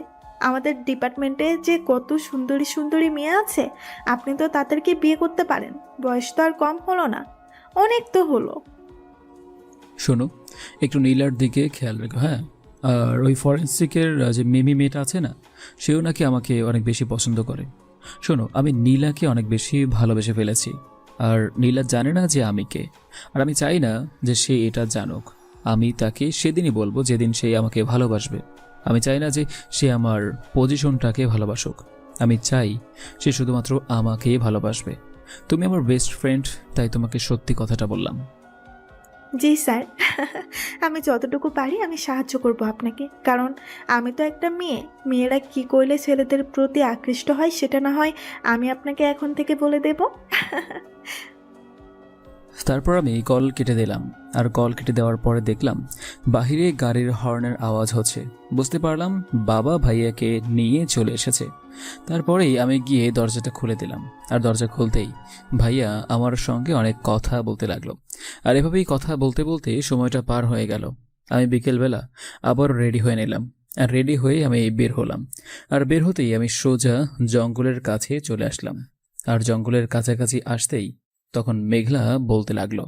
আমাদের ডিপার্টমেন্টে যে কত সুন্দরী সুন্দরী মেয়ে আছে, আপনি তো তাদেরকে বিয়ে করতে পারেন। বয়স তো আর কম হলো না, অনেক তো হলো। শোনো, একটু নীলার দিকে খেয়াল রেখো, হ্যাঁ? আর ওই ফরেন্সিকের যে মিমি মেয়েটা আছে না, সেও নাকি আমাকে অনেক বেশি পছন্দ করে। শোনো, আমি নীলাকে অনেক বেশি ভালোবেসে ফেলেছি, আর নীলা জানে না যে আমি কে। আর আমি চাই না যে সে এটা জানুক। আমি তাকে সেদিনই বলবো যেদিন সে আমাকে ভালোবাসবে। আমি চাই না যে সে আমার পজিশনটাকে ভালোবাসুক। আমি চাই সে শুধুমাত্র আমাকেই ভালোবাসবে। তুমি আমার বেস্ট ফ্রেন্ড, তাই তোমাকে সত্যি কথাটা বললাম। জি স্যার, আমি যতটুকু পারি আমি সাহায্য করব আপনাকে, কারণ আমি তো একটা মেয়ে। মেয়েরা কি করলে ছেলেদের প্রতি আকৃষ্ট হয় সেটা না হয় আমি আপনাকে এখন থেকে বলে দেব। তারপর আমি কল কেটে দিলাম। আর কল কেটে দেওয়ার পরে দেখলাম বাহিরে গাড়ির হর্নের আওয়াজ হচ্ছে। বুঝতে পারলাম বাবা ভাইয়াকে নিয়ে চলে এসেছে। তারপরেই আমি গিয়ে দরজাটা খুলে দিলাম। আর দরজা খুলতেই ভাইয়া আমার সঙ্গে অনেক কথা বলতে লাগলো। আর এভাবেই কথা বলতে বলতে সময়টা পার হয়ে গেল। আমি বিকেলবেলা আবার রেডি হয়ে নিলাম। আর রেডি হয়ে আমি বের হলাম। আর বের হতেই আমি সোজা জঙ্গলের কাছে চলে আসলাম। আর জঙ্গলের কাছাকাছি আসতেই তখন মেঘলা বলতে লাগলো,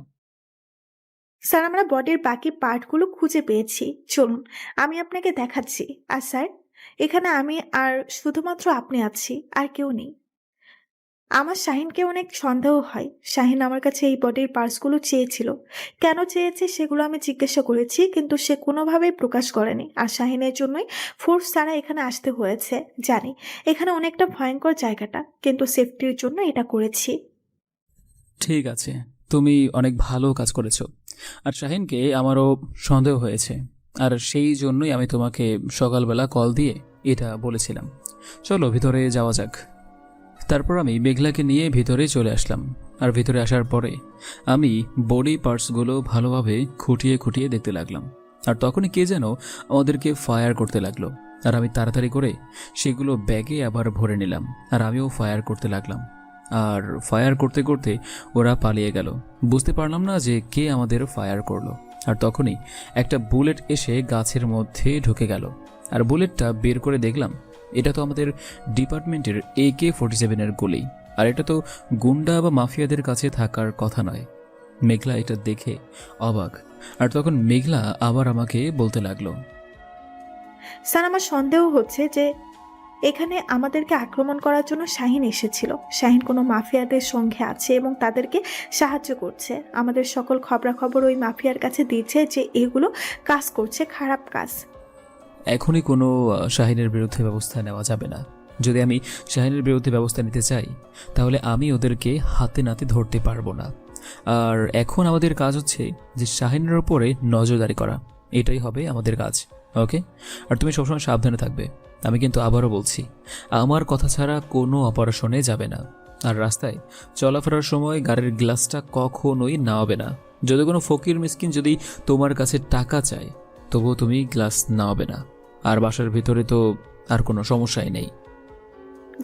স্যার, আমরা বডির বাকি পার্টগুলো খুঁজে পেয়েছি, চলুন আমি আপনাকে দেখাচ্ছি। আর স্যার, এখানে আমি আর শুধুমাত্র আপনি আছি, আর কেউ নেই। আমার শাহিনকে অনেক সন্দেহ হয়। শাহিন আমার কাছে এই বডির পার্টসগুলো চেয়েছিল। কেন চেয়েছে সেগুলো আমি জিজ্ঞাসা করেছি, কিন্তু সে কোনোভাবেই প্রকাশ করেনি। আর শাহিনের জন্যই ফোর্স ছাড়া এখানে আসতে হয়েছে। জানি এখানে অনেকটা ভয়ঙ্কর জায়গাটা, কিন্তু সেফটির জন্য এটা করেছি। ঠিক আছে, তুমি অনেক ভালো কাজ করেছো। আর শাহিনকে আমারও সন্দেহ হয়েছে, আর সেই জন্যই আমি তোমাকে সকালবেলা কল দিয়ে এটা বলেছিলাম। চলো ভিতরে যাওয়া যাক। তারপর আমি মেঘলাকে নিয়ে ভিতরে চলে আসলাম। আর ভিতরে আসার পরে আমি বডি পার্টসগুলো ভালোভাবে খুঁটিয়ে খুঁটিয়ে দেখতে লাগলাম। আর তখনই কে যেন আমাদেরকে ফায়ার করতে লাগলো। আর আমি তাড়াতাড়ি করে সেগুলো ব্যাগে আবার ভরে নিলাম। আর আমিও ফায়ার করতে লাগলাম। আর ফায়ার করতে করতে ওরা পালিয়ে গেল। বুঝতে পারলাম না যে কে আমাদের ফায়ার করলো। আর তখনই একটা বুলেট এসে গাছের মধ্যে ঢুকে গেল। আর বুলেটটা বের করে দেখলাম এটা তো আমাদের ডিপার্টমেন্টের AK-47 গুলি। আর এটা তো গুন্ডা বা মাফিয়াদের কাছে থাকার কথা নয়। মেঘলা এটা দেখে অবাক, আর তখন মেঘলা আবার আমাকে বলতে লাগলো, স্যার আমার সন্দেহ হচ্ছে যে এখানে আমাদেরকে আক্রমণ করার জন্য শাহিন এসেছিল। শাহিন কোনো মাফিয়াদের সঙ্গে আছে এবং তাদেরকে সাহায্য করছে। আমাদের সকল খবরাখবর ওই মাফিয়ার কাছে দিচ্ছে যে এগুলো কাজ করছে, খারাপ কাজ। এখনই কোনো শাহিনের বিরুদ্ধে ব্যবস্থা নেওয়া যাবে না। যদি আমি শাহিনের বিরুদ্ধে ব্যবস্থা নিতে চাই তাহলে আমি ওদেরকে হাতে নাতে ধরতে পারবো না। আর এখন আমাদের কাজ হচ্ছে যে শাহিনের ওপরে নজরদারি করা, এটাই হবে আমাদের কাজ। ওকে? আর তুমি সবসময় সাবধানে থাকবে। আমি কিন্তু আবারও বলছি, আমার কথা ছাড়া কোনো অপারেশনে যাবে না। আর রাস্তায় চলাফেরার সময় গাড়ির গ্লাসটা কখনোই নামাবে না। যদি কোনো ফকির মিসকিন যদি তোমার কাছে টাকা চায় তবুও তুমি গ্লাস নামাবে না। আর বাসার ভিতরে তো আর কোনো সমস্যাই নেই।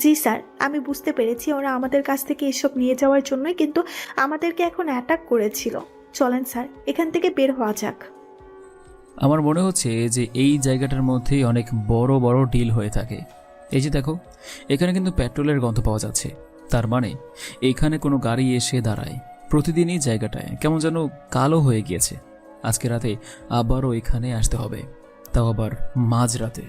জি স্যার, আমি বুঝতে পেরেছি ওরা আমাদের কাছ থেকে এসব নিয়ে যাওয়ার জন্যই কিন্তু আমাদেরকে এখন অ্যাটাক করেছিল। চলেন স্যার, এখান থেকে বের হওয়া যাক। আমার মনে হচ্ছে যে এই জায়গাটার মধ্যেই অনেক বড় বড় ডিল হয়ে থাকে। এই যে দেখো, এখানে কিন্তু পেট্রোলের গন্ধ পাওয়া যাচ্ছে। তার মানে এখানে কোনো গাড়ি এসে দাঁড়ায়। প্রতিদিনই জায়গাটায় কেমন যেন কালো হয়ে গিয়েছে। আজকে রাতে আবারও এখানে আসতে হবে, তাও আবার মাঝরাতে।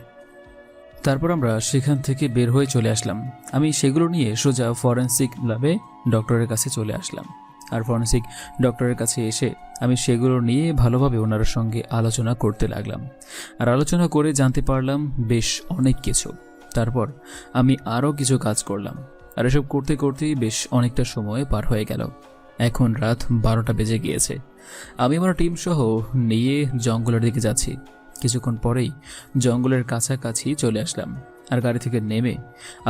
তারপর আমরা সেখান থেকে বের হয়ে চলে আসলাম। আমি সেগুলো নিয়ে সোজা ফরেন্সিক ল্যাবে ডক্টরের কাছে চলে আসলাম। আর ফরেন্সিক ডক্টরের কাছে এসে আমি সেগুলো নিয়ে ভালোভাবে ওনার সঙ্গে আলোচনা করতে লাগলাম। আর আলোচনা করে জানতে পারলাম বেশ অনেক কিছু। তারপর আমি আরও কিছু কাজ করলাম। আর এসব করতে করতেই বেশ অনেকটা সময় পার হয়ে গেল। এখন রাত 12টা বেজে গিয়েছে। আমি আমার টিম সহ নিয়ে জঙ্গলের দিকে যাচ্ছি। কিছুক্ষণ পরেই জঙ্গলের কাছাকাছি চলে আসলাম। আর গাড়ি থেকে নেমে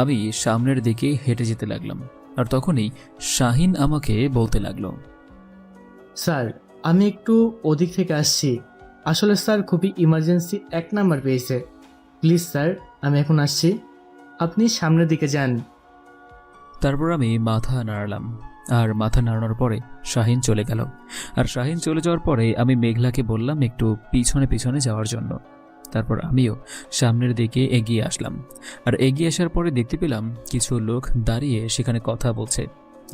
আমি সামনের দিকে হেঁটে যেতে লাগলাম। আর তখনই শাহিন আমাকে বলতে লাগলো, স্যার আমি একটু ওদিক থেকে আসছি। আসলে স্যার খুবই ইমার্জেন্সি 1 নাম্বার পেয়েছে। প্লিজ স্যার, আমি এখন আসছি, আপনি সামনের দিকে যান। তারপর আমি মাথা নাড়ালাম। আর মাথা নাড়ানোর পরে শাহিন চলে গেল। আর শাহিন চলে যাওয়ার পরে আমি মেঘলাকে বললাম একটু পিছনে পিছনে যাওয়ার জন্য। তারপর আমিও সামনের দিকে এগিয়ে আসলাম। আর এগিয়ে আসার পরে দেখতে পেলাম কিছু লোক দাঁড়িয়ে সেখানে কথা বলছে।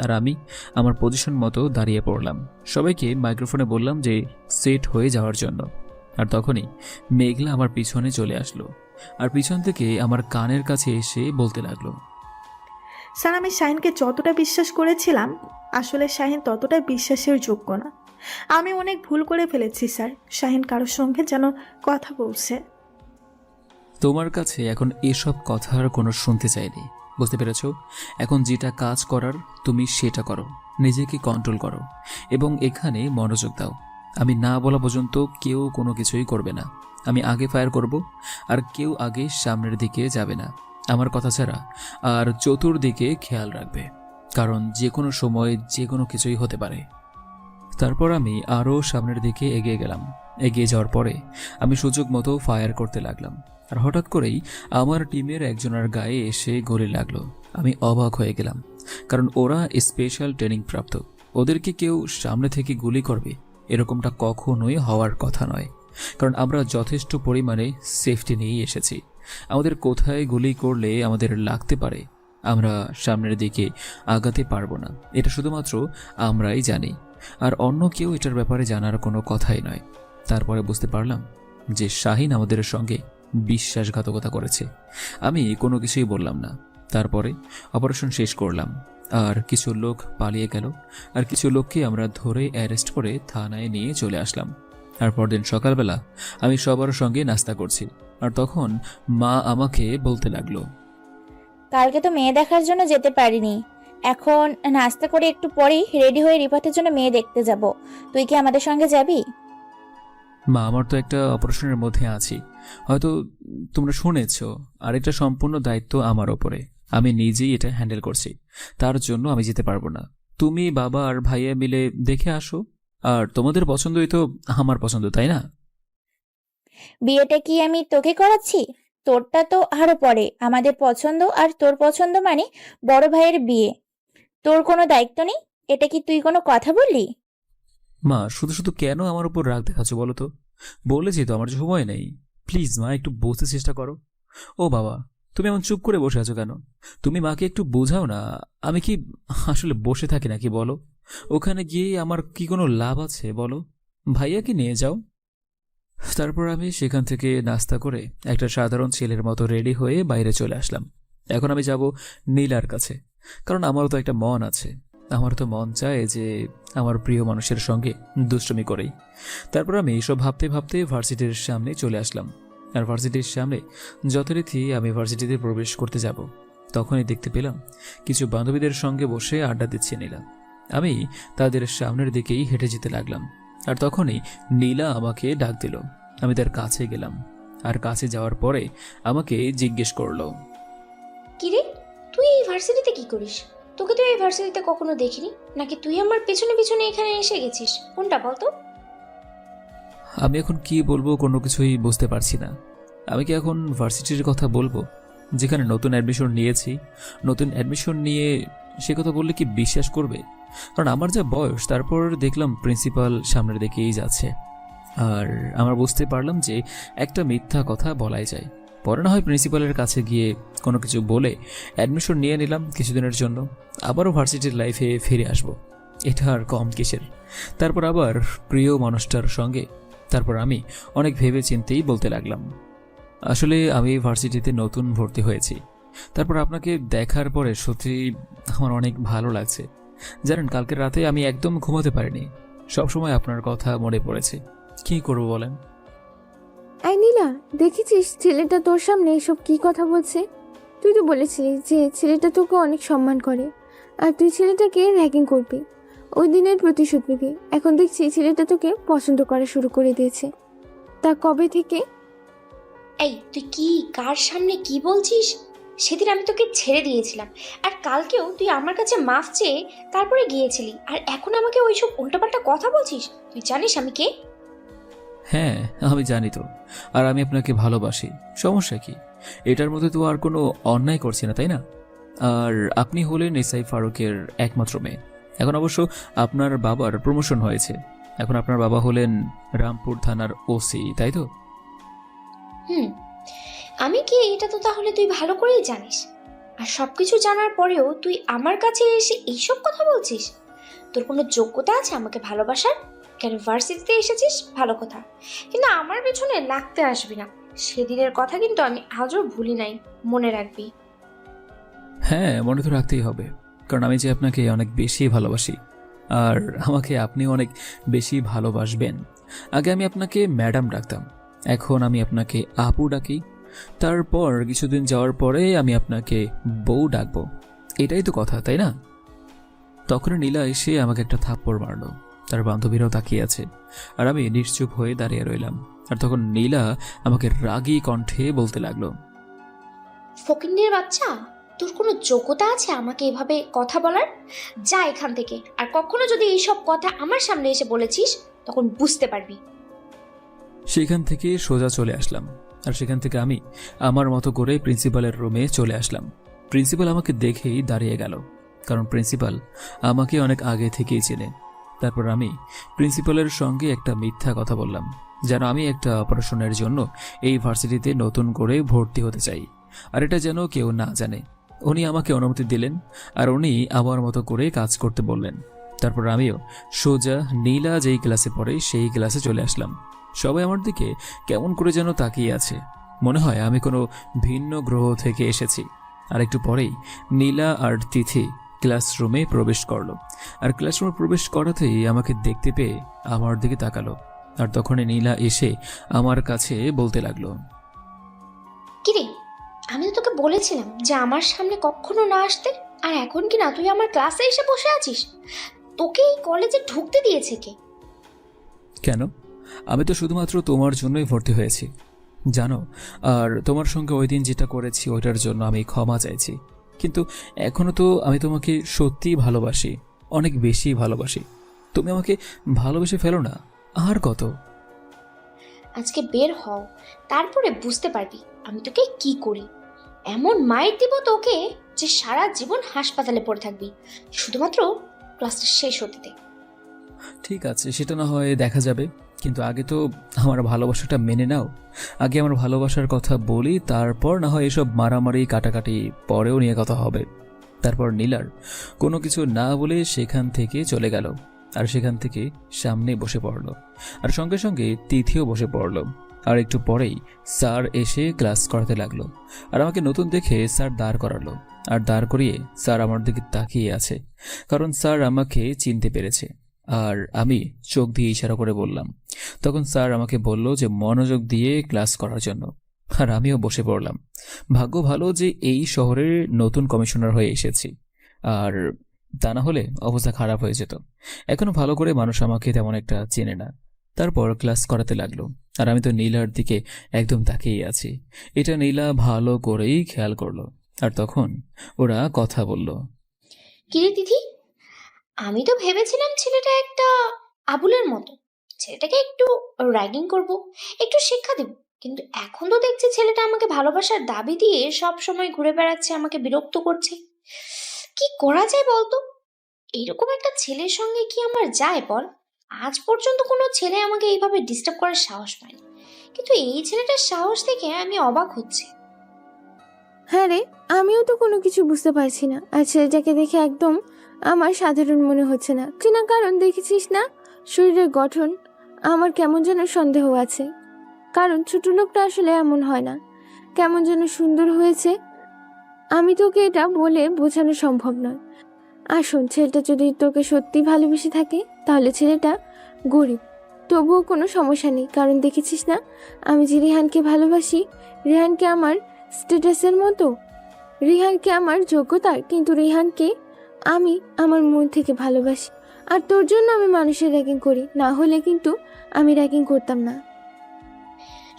আর আমি আমার পজিশন মতো দাঁড়িয়ে পড়লাম। সবাইকে মাইক্রোফোনে বললাম যে সেট হয়ে যাওয়ার জন্য। আর তখনই মেঘলা আমার পিছনে চলে আসলো। আর পিছন থেকে আমার কানের কাছে এসে বলতে লাগলো, স্যার আমি শাহিনকে যতটা বিশ্বাস করেছিলাম আসলে শাহিন ততটা বিশ্বাসের যোগ্য না। আমি অনেক ভুল করে ফেলেছি স্যার। শাহিন কারোর সঙ্গে যেন কথা বলছে। তোমার কাছে এখন এসব কথার কোনো শুনতে চাইনি, বুঝতে পেরেছ? এখন যেটা কাজ করার তুমি সেটা করো, নিজেকে কন্ট্রোল করো এবং এখানে মনোযোগ দাও। আমি না বলা পর্যন্ত কেউ কোনো কিছুই করবে না। আমি আগে ফায়ার করব, আর কেউ আগে সামনের দিকে যাবে না আমার কথা ছাড়া। আর চতুর্দিকে খেয়াল রাখবে, কারণ যে কোনো সময় যে কোনো কিছুই হতে পারে। তারপর আমি আরও সামনের দিকে এগিয়ে গেলাম। এগিয়ে যাওয়ার পরে আমি সুযোগ মতো ফায়ার করতে লাগলাম। আর হঠাৎ করেই আমার টিমের একজনের গায়ে এসে গুলি লাগলো। আমি অবাক হয়ে গেলাম, কারণ ওরা স্পেশাল ট্রেনিং প্রাপ্ত। ওদেরকে কেউ সামনে থেকে গুলি করবে এরকমটা কখনোই হওয়ার কথা নয়, কারণ আমরা যথেষ্ট পরিমাণে সেফটি নিয়েই এসেছি। আমাদের কোথায় গুলি করলে আমাদের লাগতে পারে আমরা সামনের দিকে আগাতে পারবো না, এটা শুধুমাত্র আমরাই জানি। আর অন্য কেউ এটার ব্যাপারে জানার কোনো কথাই নয়। তারপরে বুঝতে পারলাম যে শাহিন আমাদের সঙ্গে বিশ্বাসঘাতকতা করেছে। আমি কোনো কিছুই বললাম না। তারপরে অপারেশন শেষ করলাম। আর কিছু লোক পালিয়ে গেল। আর কিছু লোককে আমরা ধরে অ্যারেস্ট করে থানায় নিয়ে চলে আসলাম। আর পরদিন সকালবেলা আমি সবার সঙ্গে নাস্তা করছি। আর তখন মা আমাকে বলতে লাগলো, কালকে তো মেয়ে দেখার জন্য যেতে পারিনি, এখন নাস্তা করে একটু পরেই রেডি হয়ে রিফাতের জন্য মেয়ে দেখতে যাব। তুই কি আমাদের সঙ্গে যাবি? মা আমার তো একটা অপারেশনের মধ্যে আছি, হয়তো তোমরা শুনেছ। আর এটা সম্পূর্ণ দায়িত্ব আমার ওপরে, আমি নিজেই এটা হ্যান্ডেল করছি। তার জন্য আমি যেতে পারবো না। তুমি বাবা আর ভাইয়া মিলে দেখে আসো। আর তোমাদের পছন্দই তো আমার পছন্দ, তাই না? বিয়েটা কি আমি তোকে করাচ্ছি? তোরটা তো আরো পরে। আমাদের পছন্দ আর তোর পছন্দ মানে বড় ভাইয়ের বিয়ে। তোর কোনো দায়িত্ব নেই? এটা কি তুই কোনো কথা বললি? মা শুধু শুধু কেন আমার উপর রাগ দেখাচ্ছ বলো তো? বলেছি তো আমার সময় নেই। প্লিজ মা, একটু বুঝতে চেষ্টা করো। ও বাবা, তুমি এমন চুপ করে বসে আছো কেন? তুমি মাকে একটু বোঝাও না। আমি কি আসলে বসে থাকি নাকি বলো? ওখানে গিয়ে আমার কি কোনো লাভ আছে বলো? ভাইয়াকে নিয়ে যাও। তারপর আমি সেখান থেকে নাস্তা করে একটা সাধারণ ছেলের মতো রেডি হয়ে বাইরে চলে আসলাম। এখন আমি যাব নীলার কাছে, কারণ আমারও তো একটা মন আছে। আমার তো মন চায় যে আমার প্রিয় মানুষের সঙ্গে দুষ্টুমি করেই। তারপর আমি এইসব ভাবতে ভাবতে ভার্সিটির সামনে চলে আসলাম। আর ভার্সিটির সামনে যথারীতি আমি ভার্সিটিতে প্রবেশ করতে যাব, তখনই দেখতে পেলাম কিছু বান্ধবীদের সঙ্গে বসে আড্ডা দিচ্ছে নীলা। আমি তাদের সামনের দিকেই হেঁটে যেতে লাগলাম, আর তখনই নীলা আমাকে ডাক দিল। আমি তার কাছে গেলাম, আর কাছে যাওয়ার পরে আমাকে জিজ্ঞেস করলো, কিরে, তুই এই ভার্সিটিতে কি করিস? তোকে তো এই ভার্সিটিতে কখনো দেখিনি। নাকি তুই আমার পেছনে পেছনে এখানে এসে গেছিস? কোনটা বলতো? আমি এখন কি বলবো কোনো কিছুই বুঝতে পারছি না। আমি কি এখন ভার্সিটির কথা বলবো যেখানে নতুন অ্যাডমিশন নিয়েছি? নতুন অ্যাডমিশন নিয়ে সে কথা বললে কি বিশ্বাস করবে? কারণ আমার যা বয়স, তারপর দেখলাম প্রিন্সিপাল সামনের দিকেই যাচ্ছে, আর আমরা বুঝতে পারলাম যে একটা মিথ্যা কথা বলাই যায়। পরে না হয় প্রিন্সিপালের কাছে গিয়ে কোনো কিছু বলে অ্যাডমিশন নিয়ে নিলাম কিছুদিনের জন্য, আবারও ভার্সিটির লাইফে ফিরে আসব। এটা আর কম কিসের? তারপর আবার প্রিয় মানুষটার সঙ্গে তারপর আমি অনেক ভেবে চিন্তেই বলতে লাগলাম, আসলে আমি ভার্সিটিতে নতুন ভর্তি হয়েছি। তারপর আপনাকে দেখার পরে সত্যি আমার অনেক ভালো লাগছে। জানেন, কালকে রাতে আমি একদম ঘুমাতে পারিনি, সবসময় আপনার কথা মনে পড়েছে। কী করবো বলেন? আই নীলা, দেখেছিস ছেলেটা তোর সামনে এসব কি কথা বলছে? তুই তো বলেছিলি যে ছেলেটা তোকে অনেক সম্মান করে, আর তুই ছেলেটাকে র্যাগিং করবি, ওই দিনের প্রতিশোধ নিবি। এখন দেখছি ছেলেটা তোকে পছন্দ করা শুরু করে দিয়েছে। তা কবে থেকে? এই তুই কি কার সামনে কি বলছিস? সেদিন আমি তোকে ছেড়ে দিয়েছিলাম, আর কালকেও তুই আমার কাছে মাফ চেয়ে তারপরে গিয়েছিলি, আর এখন আমাকে ওইসব উল্টোপাল্টা কথা বলছিস? তুই জানিস আমি কে? হ্যাঁ, আমি জানি তো, আর আমি আপনাকে ভালোবাসি। সমস্যা কি? এটার মধ্যে তো আর কোনো অন্যায় করছি না, তাই না? আর আপনি হলেন এসআই ফারুকের একমাত্র মেয়ে। এখন অবশ্য আপনার বাবার প্রমোশন হয়েছে, এখন আপনার বাবা হলেন রামপুর থানার ওসি, তাই তো? আমি কি এটা তো তাহলে তুই ভালো করেই জানিস। আর সবকিছু জানার পরেও তুই আমার কাছে এসে এইসব কথা বলছিস? তোর কোনো যোগ্যতা আছে আমাকে ভালোবাসার? কেন ভার্সিটিতে এসেছিস ভালো কথা, কিন্তু আমার পেছনে লাগতে আসবি না। সেদিনের কথা কিন্তু আমি আজও ভুলি নাই, মনে রাখবি। হ্যাঁ, মনে তো রাখতেই হবে, কারণ আমি যে আপনাকে অনেক বেশি ভালোবাসি, আর আমাকে আপনিও অনেক বেশি ভালোবাসবেন। আগে আমি আপনাকে ম্যাডাম ডাকতাম, এখন আমি আপনাকে আপু ডাকি। তারপর কিছুদিন যাওয়ার পরে আমি আপনাকে বউ ডাকবো। এটাই তো কথা, তাই না? তখন নীলা এসে আমাকে একটা থাপ্পড় মারলো, তার বান্ধবীরাও তাকিয়ে আছে, আর আমি নিশ্চুপ হয়ে দাঁড়িয়ে রইলাম। আর তখন নীলা আমাকে রাগী কণ্ঠে বলতে লাগলো, ফকিন্নির বাচ্চা, তোর কোনো যোগ্যতা আছে আমাকে এভাবে কথা বলার? যা এখান থেকে, আর কখনো যদি এইসব কথা আমার সামনে এসে বলেছিস তখন বুঝতে পারবি। সেখান থেকে সোজা চলে আসলাম, আর সেখান থেকে আমি আমার মতো করে প্রিন্সিপালের রুমে চলে আসলাম। প্রিন্সিপাল আমাকে দেখেই দাঁড়িয়ে গেল, কারণ প্রিন্সিপাল আমাকে অনেক আগে থেকেই চেনে। তারপর আমি প্রিন্সিপালের সঙ্গে একটা মিথ্যা কথা বললাম, যেন আমি একটা অপারেশনের জন্য এই ভার্সিটিতে নতুন করে ভর্তি হতে চাই, আর এটা যেন কেউ না জানে। উনি আমাকে অনুমতি দিলেন, আর উনি আমার মতো করে কাজ করতে বললেন। তারপর আমিও সোজা নীলা যেই ক্লাসে পড়ে সেই ক্লাসে চলে আসলাম। সবাই আমার দিকে কেমন করে যেন তাকিয়ে আছে, মনে হয় আমি কোনো ভিন্ন গ্রহ থেকে এসেছি। আর একটু পরেই নীলা আর তিথি ক্লাসরুমে প্রবেশ করলো, আর ক্লাসরুমে প্রবেশ করাতেই আমাকে দেখতে পেয়ে আমার দিকে তাকালো। আর তখনই নীলা এসে আমার কাছে বলতে লাগলো, কিরে, আমি তো তোকে বলেছিলাম যে আমার সামনে কখনো না আসতে, আর এখন কি না তুই আমার ক্লাসে এসে বসে আছিস? তোকে এই কলেজে ঢুকতে দিয়েছে কে? কেন? আমি তো শুধুমাত্র তোমার জন্যই ভর্তি হয়েছি, জানো। আর তোমার সঙ্গে ওই দিন যেটা করেছি ওইটার জন্য আমি ক্ষমা চাইছি, কিন্তু এখনও তো আমি তোমাকে সত্যিই ভালোবাসি, অনেক বেশি ভালোবাসি। তুমি আমাকে ভালোবেসে ফেলো না, আর কত? আজকে বের হও, তারপরে বুঝতে পারবি আমি তোকে কি করি। এমন মাইর দিব তোকে যে সারা জীবন হাসপাতালে পড়ে থাকবি, শুধুমাত্র ক্লাসটা শেষ হতে দে। ঠিক আছে, সেটা না হয় দেখা যাবে, কিন্তু আগে তো আমার ভালোবাসাটা মেনে নাও। আগে আমার ভালোবাসার কথা বলি, তারপর না হয় এসব মারামারি কাটাকাটি পরেও নিয়ে কথা হবে। তারপর নীলার কোনো কিছু না বলে সেখান থেকে চলে গেল, আর সেখান থেকে সামনে বসে পড়ল, আর সঙ্গে সঙ্গে তিথিও বসে পড়ল। আর একটু পরেই স্যার এসে ক্লাস করাতে লাগলো, আর আমাকে নতুন দেখে স্যার দাঁড় করালো। আর দাঁড় করিয়ে স্যার আমার দিকে তাকিয়ে আছে, কারণ স্যার আমাকে চিনতে পেরেছে। আর আমি চোখ দিয়ে ইশারা করে বললাম। তখন স্যার আমাকে বলল যে মনোযোগ দিয়ে ক্লাস করার জন্য, আর আমিও বসে পড়লাম। ভাগ্য ভালো যে এই শহরের নতুন কমিশনার হয়ে এসেছি, আর তা না হলে অবস্থা খারাপ হয়ে যেত। এখনো ভালো করে মানুষ আমাকে তেমন একটা চেনে না। তারপর ক্লাস করাতে লাগলো, আর আমি তো নীলার দিকে একদম তাকিয়ে আছি। এটা নীলা ভালো করেই খেয়াল করলো, আর তখন ওরা কথা বলল। কিরে তিথি, আমি তো ভেবেছিলাম ছেলেটা একটা আবুলের মতো, ছেলেটাকে একটু র্যাগিং করব, একটু শিক্ষা দেব, কিন্তু এখন তো দেখছি ছেলেটা আমাকে ভালোবাসার দাবি দিয়ে সব সময় ঘুরে বেড়াচ্ছে, আমাকে বিরক্ত করছে। কি করা যায় বলতো? এইরকম একটা ছেলের সঙ্গে কি আমার যায় বল? আজ পর্যন্ত কোনো ছেলে আমাকে এইভাবে ডিস্টার্ব করার সাহস পায়নি, কিন্তু এই ছেলেটার সাহস দেখে আমি অবাক হচ্ছি। হ্যাঁ রে, আমিও তো কোনো কিছু বুঝতে পারছি না। আর ছেলেটাকে দেখে একদম আমার সাধারণ মনে হচ্ছে না। চেনা কারণ দেখেছিস না, শরীরের গঠন আমার কেমন যেন সন্দেহ আছে। কারণ ছোট লোকটা আসলে এমন হয় না, কেমন যেন সুন্দর হয়েছে। আমি তোকে এটা বলে বোঝানো সম্ভব নয়। আর শোন, ছেলেটা যদি তোকে সত্যি ভালোবেসে থাকে তাহলে ছেলেটা গরিব, তবুও কোনো সমস্যা নেই। কারণ দেখেছিস না, আমি যে রিহানকে ভালোবাসি, রিহানকে আমার স্ট্যাটাসের মতো, রিহানকে আমার যোগ্যতার, কিন্তু রিহানকে আমি আমার মন থেকে ভালোবাসি। আর তোর জন্য আমি মানুষের র্যাগিং করি, না হলে কিন্তু আমি র্যাগিং করতাম না।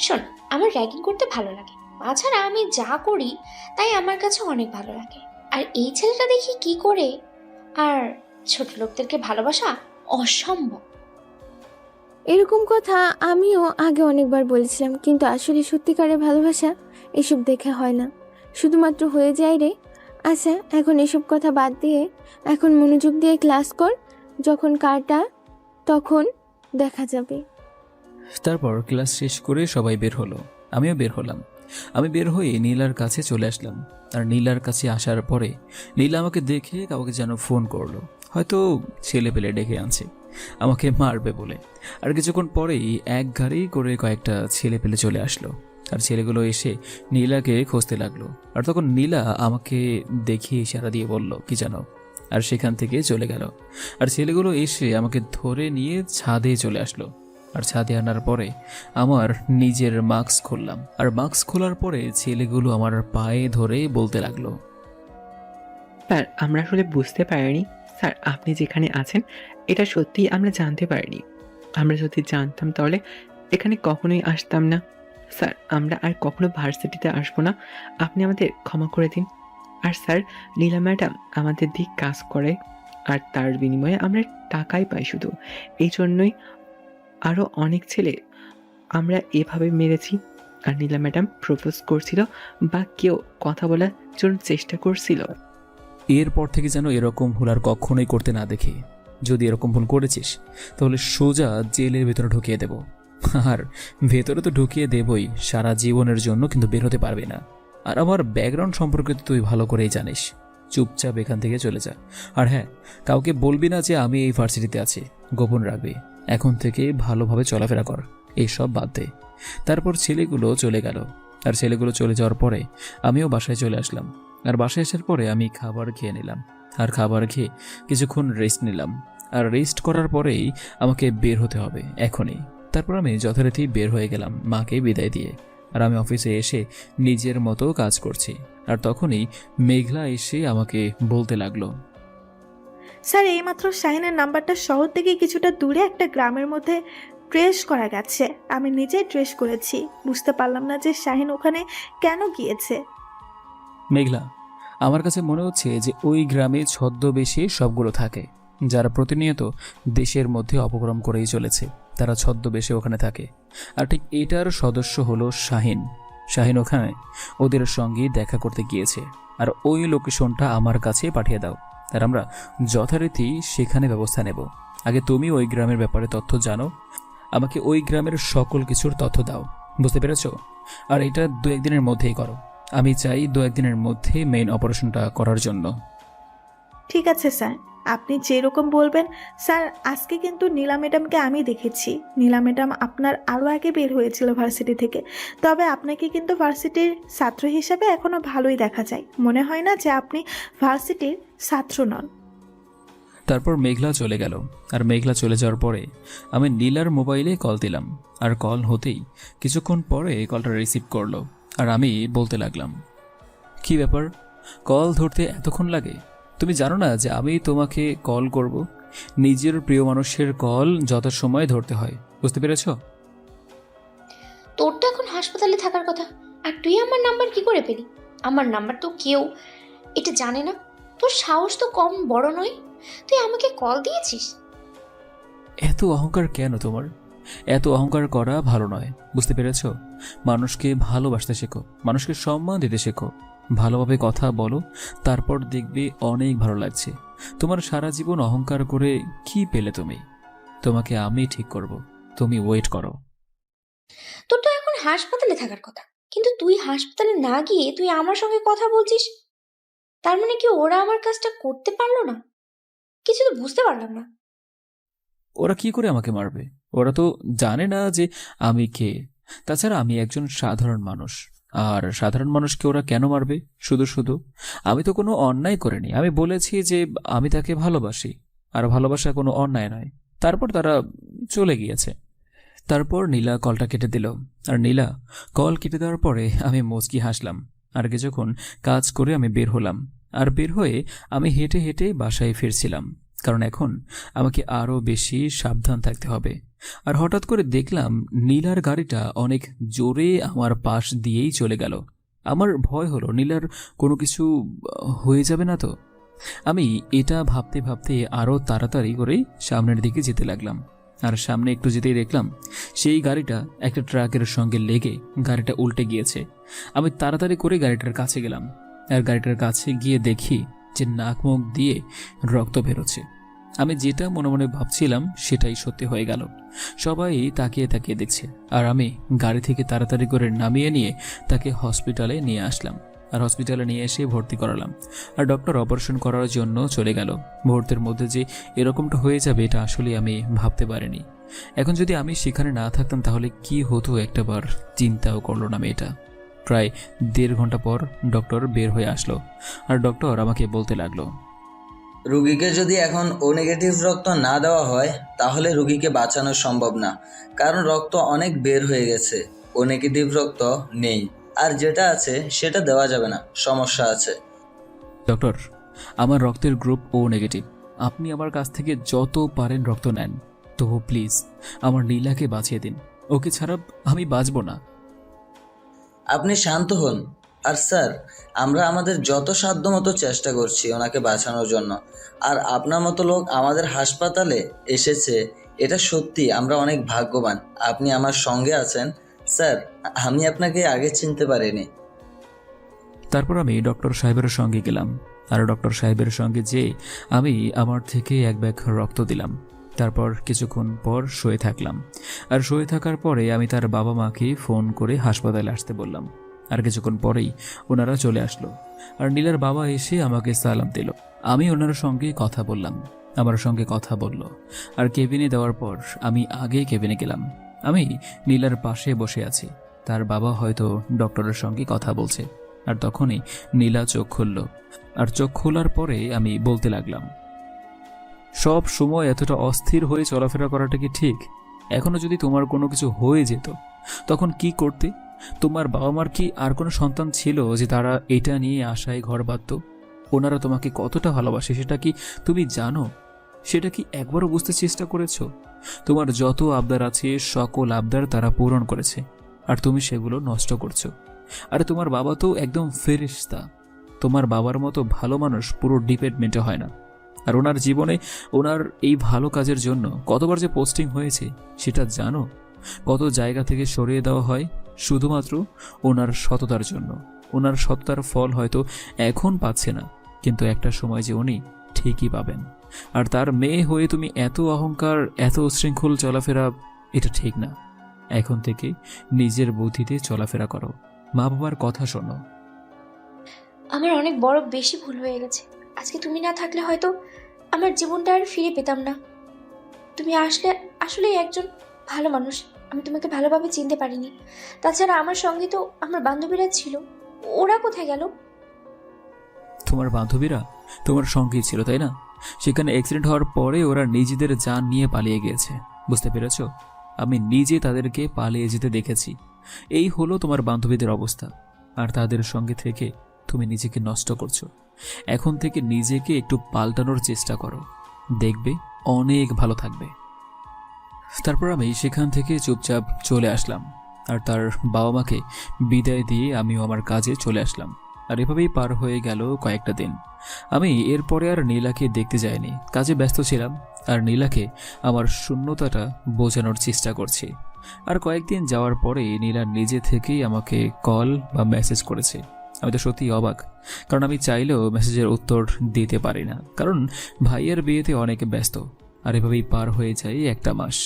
শোন, আমার র্যাগিং করতে ভালো লাগে, তাছাড়া আমি যা করি তাই আমার কাছে অনেক ভালো লাগে। আর এই ছেলেটা দেখি কি করে, আর ছোট লোকদেরকে ভালোবাসা অসম্ভব। এরকম কথা আমিও আগে অনেকবার বলেছিলাম, কিন্তু আসলে সত্যিকারের ভালোবাসা এসব দেখে হয় না, শুধুমাত্র হয়ে যায় রে। আচ্ছা, এখন এসব কথা বাদ দিয়ে এখন মনোযোগ দিয়ে ক্লাস কর, যখন কারটা তখন দেখা যাবে। তারপর ক্লাস শেষ করে সবাই বের হলো, আমিও বের হলাম। আমি বের হয়ে নীলার কাছে চলে আসলাম, আর নীলার কাছে আসার পরে নীলা আমাকে দেখে কাউকে যেন ফোন করলো, হয়তো ছেলে পেলে ডেকে আনছে আমাকে মারবে বলে। আর কিছুক্ষণ পরেই এক গাড়ি করে কয়েকটা ছেলে পেলে চলে আসলো, আর ছেলেগুলো এসে নীলাকে খুঁজতে লাগলো। আর তখন নীলা আমাকে দেখিয়ে ইশারা দিয়ে বলল কি জানো, আর সেখান থেকে চলে গেল। আর ছেলেগুলো এসে আমাকে ধরে নিয়ে ছাদে চলে আসলো, আর ছাদে আনার পরে আমার নিজের মাস্ক খুললাম, আর মাস্ক খোলার পরে ছেলেগুলো আমার পায়ে ধরে বলতে লাগলো। স্যার, আমরা আসলে বুঝতে পারিনি স্যার, আপনি যেখানে আছেন এটা সত্যিই আমরা জানতে পারিনি। আমরা যদি জানতাম তাহলে এখানে কখনোই আসতাম না। স্যার, আমরা আর কখনো ভার্সিটিতে আসবো না, আপনি আমাদের ক্ষমা করে দিন। আর স্যার, নীলা ম্যাডাম আমাদের দিক কাজ করে, আর তার বিনিময়ে আমরা টাকাই পাই শুধু, এই জন্যই আরও অনেক ছেলে আমরা এভাবে মেরেছি। আর নীলা ম্যাডাম প্রপোজ করছিল বা কেউ কথা বলার জন্য চেষ্টা করছিল। এরপর থেকে যেন এরকম ভুল আর কখনোই করতে না দেখি। যদি এরকম ভুল করেছিস তাহলে সোজা জেলের ভেতরে ঢুকিয়ে দেব, আর ভেতরে তো ঢুকিয়ে দেবই সারা জীবনের জন্য, কিন্তু বের হতে পারবি না। আর আমার ব্যাকগ্রাউন্ড সম্পর্কে তো তুই ভালো করেই জানিস। চুপচাপ এখান থেকে চলে যা। আর হ্যাঁ, কাউকে বলবি না যে আমি এই ভার্সিটিতে আছি, গোপন রাখবি। এখন থেকে ভালোভাবে চলাফেরা কর, এইসব বাদ দে। তারপর ছেলেগুলো চলে গেল, আর ছেলেগুলো চলে যাওয়ার পরে আমিও বাসায় চলে আসলাম। আর বাসায় আসার পরে আমি খাবার খেয়ে নিলাম, আর খাবার খেয়ে কিছুক্ষণ রেস্ট নিলাম। আর রেস্ট করার পরেই আমাকে বের হতে হবে এখনই। তারপর আমি যথারীতি বের হয়ে গেলাম মাকে বিদায় দিয়ে। আর আমি অফিসে এসে নিজের মতো কাজ করছি, আর তখনই মেঘলা এসে আমাকে বলতে লাগলো। স্যার, এইমাত্র শাহিনের নাম্বারটা শহর থেকে কিছুটা দূরে একটা গ্রামের মধ্যে ট্রেস করা গেছে। আমি নিজেই ট্রেস করেছি, বুঝতে পারলাম না যে শাহিন ওখানে কেন গিয়েছে। মেঘলা, আমার কাছে মনে হচ্ছে যে ওই গ্রামে ছদ্মবেশে সবগুলো থাকে, যারা প্রতিনিয়ত দেশের মধ্যে অপকর্ম করেই চলেছে, তারা ছদ্মবেশে ওখানে থাকে। আর ঠিক এটার সদস্য হলো শাহিন। শাহিন ওখানে ওদের সঙ্গে দেখা করতে গিয়েছে, আর ওই লোকেশনটা আমার কাছে পাঠিয়ে দাও, আর আমরা যথারীতি সেখানে ব্যবস্থা নেব। আগে তুমি ওই গ্রামের ব্যাপারে তথ্য জানো, আমাকে ওই গ্রামের সকল কিছুর তথ্য দাও, বুঝতে পেরেছো? আর এটা 2-1 দিনের মধ্যেই করো। আমি চাই 2-1 দিনের মধ্যে মেইন অপারেশনটা করার জন্য। ঠিক আছে স্যার, আপনি যেরকম বলবেন। স্যার, আজকে কিন্তু নীলা ম্যাডামকে আমি দেখেছি। নীলা ম্যাডাম আপনার আরও আগে বের হয়েছিল ভার্সিটি থেকে। তবে আপনাকে কিন্তু ভার্সিটির ছাত্র হিসাবে এখনও ভালোই দেখা যায়। মনে হয় না যে আপনি ভার্সিটির ছাত্র নন। তারপর মেঘলা চলে গেল। আর মেঘলা চলে যাওয়ার পরে আমি নীলার মোবাইলে কল দিলাম। আর কল হতেই কিছুক্ষণ পরে কলটা রিসিভ করলো। আর আমি বলতে লাগলাম, কি ব্যাপার, কল ধরতে এতক্ষণ লাগে? তুমি জানো না যে আমি তোমাকে কল করব? নিজের প্রিয় মানুষের কল যথাসময়ে ধরতে হয়, বুঝতে পেরেছো? তোর তো এখন হাসপাতালে থাকার কথা, আর তুই আমার নাম্বার কি করে পেলি? আমার নাম্বার তো কেউ এটা জানে না। তোর সাহস তো কম বড় নয়, তুই আমাকে কল দিয়েছিস। এত অহংকার কেন তোমার? এত অহংকার করা ভালো নয়, বুঝতে পেরেছো? মানুষকে ভালোবাসতে শেখো, মানুষকে সম্মান দিতে শেখো, ভালোভাবে কথা বলো, তারপর দেখবে অনেক ভালো লাগছে। তোমার সারা জীবন অহংকার করে কি পেলে তুমি? তোমাকে আমি ঠিক করব, তুমি ওয়েট করো। তোর তো এখন হাসপাতালে থাকার কথা, কিন্তু তুই হাসপাতালে না গিয়ে তুই আমার সঙ্গে কথা বলছিস। তার মানে কি ওরা আমার কাজটা করতে পারলো না? কিছু তো বুঝতে পারলাম না। ওরা কি করে আমাকে মারবে? ওরা তো জানে না যে আমি কে। তাছাড়া আমি একজন সাধারণ মানুষ। আর সাধারণ মানুষকে ওরা কেন মারবে শুধু শুধু? আমি তো কোনো অন্যায় করিনি। আমি বলেছি যে আমি তাকে ভালোবাসি, আর ভালোবাসা কোনো অন্যায় নয়। তারপর তারা চলে গিয়েছে। তারপর নীলা কলটা কেটে দিল। আর নীলা কল কেটে দেওয়ার পরে আমি মুচকি হাসলাম। আর কিছুক্ষণ কাজ করে আমি বের হলাম। আর বের হয়ে আমি হেঁটে হেঁটে বাসায় ফিরছিলাম, কারণ এখন আমাকে আরও বেশি সাবধান থাকতে হবে। আর হঠাৎ করে দেখলাম নীলার গাড়িটা অনেক জোরে আমার পাশ দিয়েই চলে গেল। আমার ভয় হলো নীলার কোনো কিছু হয়ে যাবে না তো। আমি এটা ভাবতে ভাবতে আরও তাড়াতাড়ি করে সামনের দিকে যেতে লাগলাম। আর সামনে একটু যেতেই দেখলাম সেই গাড়িটা একটা ট্রাকের সঙ্গে লেগে গাড়িটা উল্টে গিয়েছে। আমি তাড়াতাড়ি করে গাড়িটার কাছে গেলাম। আর গাড়িটার কাছে গিয়ে দেখি যে নাক মুখ দিয়ে রক্ত বেরোচ্ছে। আমি যেটা মনে মনে ভাবছিলাম সেটাই সত্যি হয়ে গেল। সবাই তাকিয়ে তাকিয়ে দেখছে। আর আমি গাড়ি থেকে তাড়াতাড়ি করে নামিয়ে নিয়ে তাকে হসপিটালে নিয়ে আসলাম। আর হসপিটালে নিয়ে এসে ভর্তি করালাম। আর ডক্টর অপারেশন করার জন্য চলে গেল। মুহূর্তের মধ্যে যে এরকমটা হয়ে যাবে এটা আসলে আমি ভাবতে পারিনি। এখন যদি আমি সেখানে না থাকতাম তাহলে কি হতো একটাবার চিন্তাও করলো না মেয়েটা। প্রায় 1.5 ঘন্টা পর ডক্টর বের হয়ে আসলো। আর ডক্টর আমাকে বলতে লাগলো, রুগীকে যদি এখন ও নেগেটিভ রক্ত না দেওয়া হয় তাহলে রুগীকে বাঁচানো সম্ভব না, কারণ রক্ত অনেক বের হয়ে গেছে। ও নেগেটিভ রক্ত নেই, আর যেটা আছে সেটা দেওয়া যাবে না, সমস্যা আছে। ডক্টর, আমার রক্তের গ্রুপ ও নেগেটিভ। আপনি আমার কাছ থেকে যত পারেন রক্ত নেন, তবু প্লিজ আমার নীলাকে বাঁচিয়ে দিন। ওকে ছাড়া আমি বাঁচব না। আপনি শান্ত হন। আর স্যার, আমরা আমাদের যত সাধ্যমতো চেষ্টা করছি ওনাকে বাঁচানোর জন্য। আর আপনার মতো লোক আমাদের হাসপাতালে এসেছে, এটা সত্যি আমরা অনেক ভাগ্যবান। আপনি আমার সঙ্গে আছেন স্যার, আমি আপনাকে আগে চিনতে পারিনি। তারপর আমি ডক্টর সাহেবের সঙ্গে গেলাম। আর ডক্টর সাহেবের সঙ্গে যেয়ে আমি আমার থেকে 1 ব্যাগ রক্ত দিলাম। তারপর কিছুক্ষণ পর শুয়ে থাকলাম। আর শুয়ে থাকার পরে আমি তার বাবা মাকে ফোন করে হাসপাতালে আসতে বললাম। আর কিছুক্ষণ পরেই ওনারা চলে আসলো। আর নীলার বাবা এসে আমাকে সালাম দিল। আমি ওনার সঙ্গে কথা বললাম, আমার সঙ্গে কথা বলল। আর কেবিনে দেওয়ার পর আমি আগে কেবিনে গেলাম। আমি নীলার পাশে বসে আছি। তার বাবা হয়তো ডক্টরের সঙ্গে কথা বলছে। আর তখনই নীলা চোখ খুলল। আর চোখ খোলার পরে আমি বলতে লাগলাম, সব সময় এতটা অস্থির হয়ে চলাফেরা করাটা কি ঠিক? এখনো যদি তোমার কোনো কিছু হয়ে যেত তখন কি করতে? তোমার বাবা মার কি আর কোনো সন্তান ছিল যে তারা এটা নিয়ে আশায় ঘর বাঁধত? ওনারা তোমাকে কতটা ভালোবাসে সেটা কি তুমি জানো? সেটা কি একবারও বুঝতে চেষ্টা করেছো? তোমার যত আবদার আছে সকল আবদার তারা পূরণ করেছে, আর তুমি সেগুলো নষ্ট করছো। আরে তোমার বাবা তো একদম ফেরেশতা। তোমার বাবার মতো ভালো মানুষ পুরো ডিপার্টমেন্টে হয় না। আর ওনার জীবনে ওনার এই ভালো কাজের জন্য কতবার যে পোস্টিং হয়েছে সেটা জানো? কত জায়গা থেকে সরিয়ে দেওয়া হয় শুধুমাত্র ওনার সততার জন্য। ওনার সততার ফল হয়তো এখন পাচ্ছে না, কিন্তু একটা সময় যে উনি ঠিকই পাবেন। আর তার মেয়ে হয়ে তুমি এত অহংকার, এত উচ্ছৃঙ্খল চলাফেরা এটা ঠিক না। এখন থেকে নিজের বুদ্ধিতে চলাফেরা করো, মা বাবার কথা শোনো। আমার অনেক বড় বেশি ভুল হয়ে গেছে। আজকে তুমি না থাকলে হয়তো আমার জীবনটা আর ফিরে পেতাম না। তুমি আসলেই একজন ভালো মানুষ। আমি তোমাকে ভালোভাবে চিনতে পারিনি। তাছাড়া আমার সঙ্গে তো আমার বান্ধবীরা ছিল, ওরা কোথায় গেল? তোমার বান্ধবীরা তোমার সঙ্গেই ছিল, তাই না? সেখানে অ্যাক্সিডেন্ট হওয়ার পরে ওরা নিজেদের জান নিয়ে পালিয়ে গিয়েছে, বুঝতে পেরেছো? আমি নিজে তাদেরকে পালিয়ে যেতে দেখেছি। এই হলো তোমার বান্ধবীদের অবস্থা। আর তাদের সঙ্গে থেকে তুমি নিজেকে নষ্ট করছো। এখন থেকে নিজেকে একটু পাল্টানোর চেষ্টা করো, দেখবে অনেক ভালো থাকবে। তারপর আমি সেখান থেকে চুপচাপ চলে আসলাম। আর তার বাবা মাকে বিদায় দিয়ে আমিও আমার কাজে চলে আসলাম। আর এভাবেই পার হয়ে গেল কয়েকটা দিন। আমি এরপরে আর নীলাকে দেখতে যাইনি, কাজে ব্যস্ত ছিলাম। আর নীলাকে আমার শূন্যতাটা বোঝানোর চেষ্টা করছি। আর কয়েকদিন যাওয়ার পরে নীলা নিজে থেকেই আমাকে কল বা মেসেজ করেছে। আমি তো সত্যিই অবাক, কারণ আমি চাইলেও মেসেজের উত্তর দিতে পারি না, কারণ ভাইয়ের বিয়েতে অনেক ব্যস্ত। আর এভাবেই পার হয়ে যায় একটা মাস।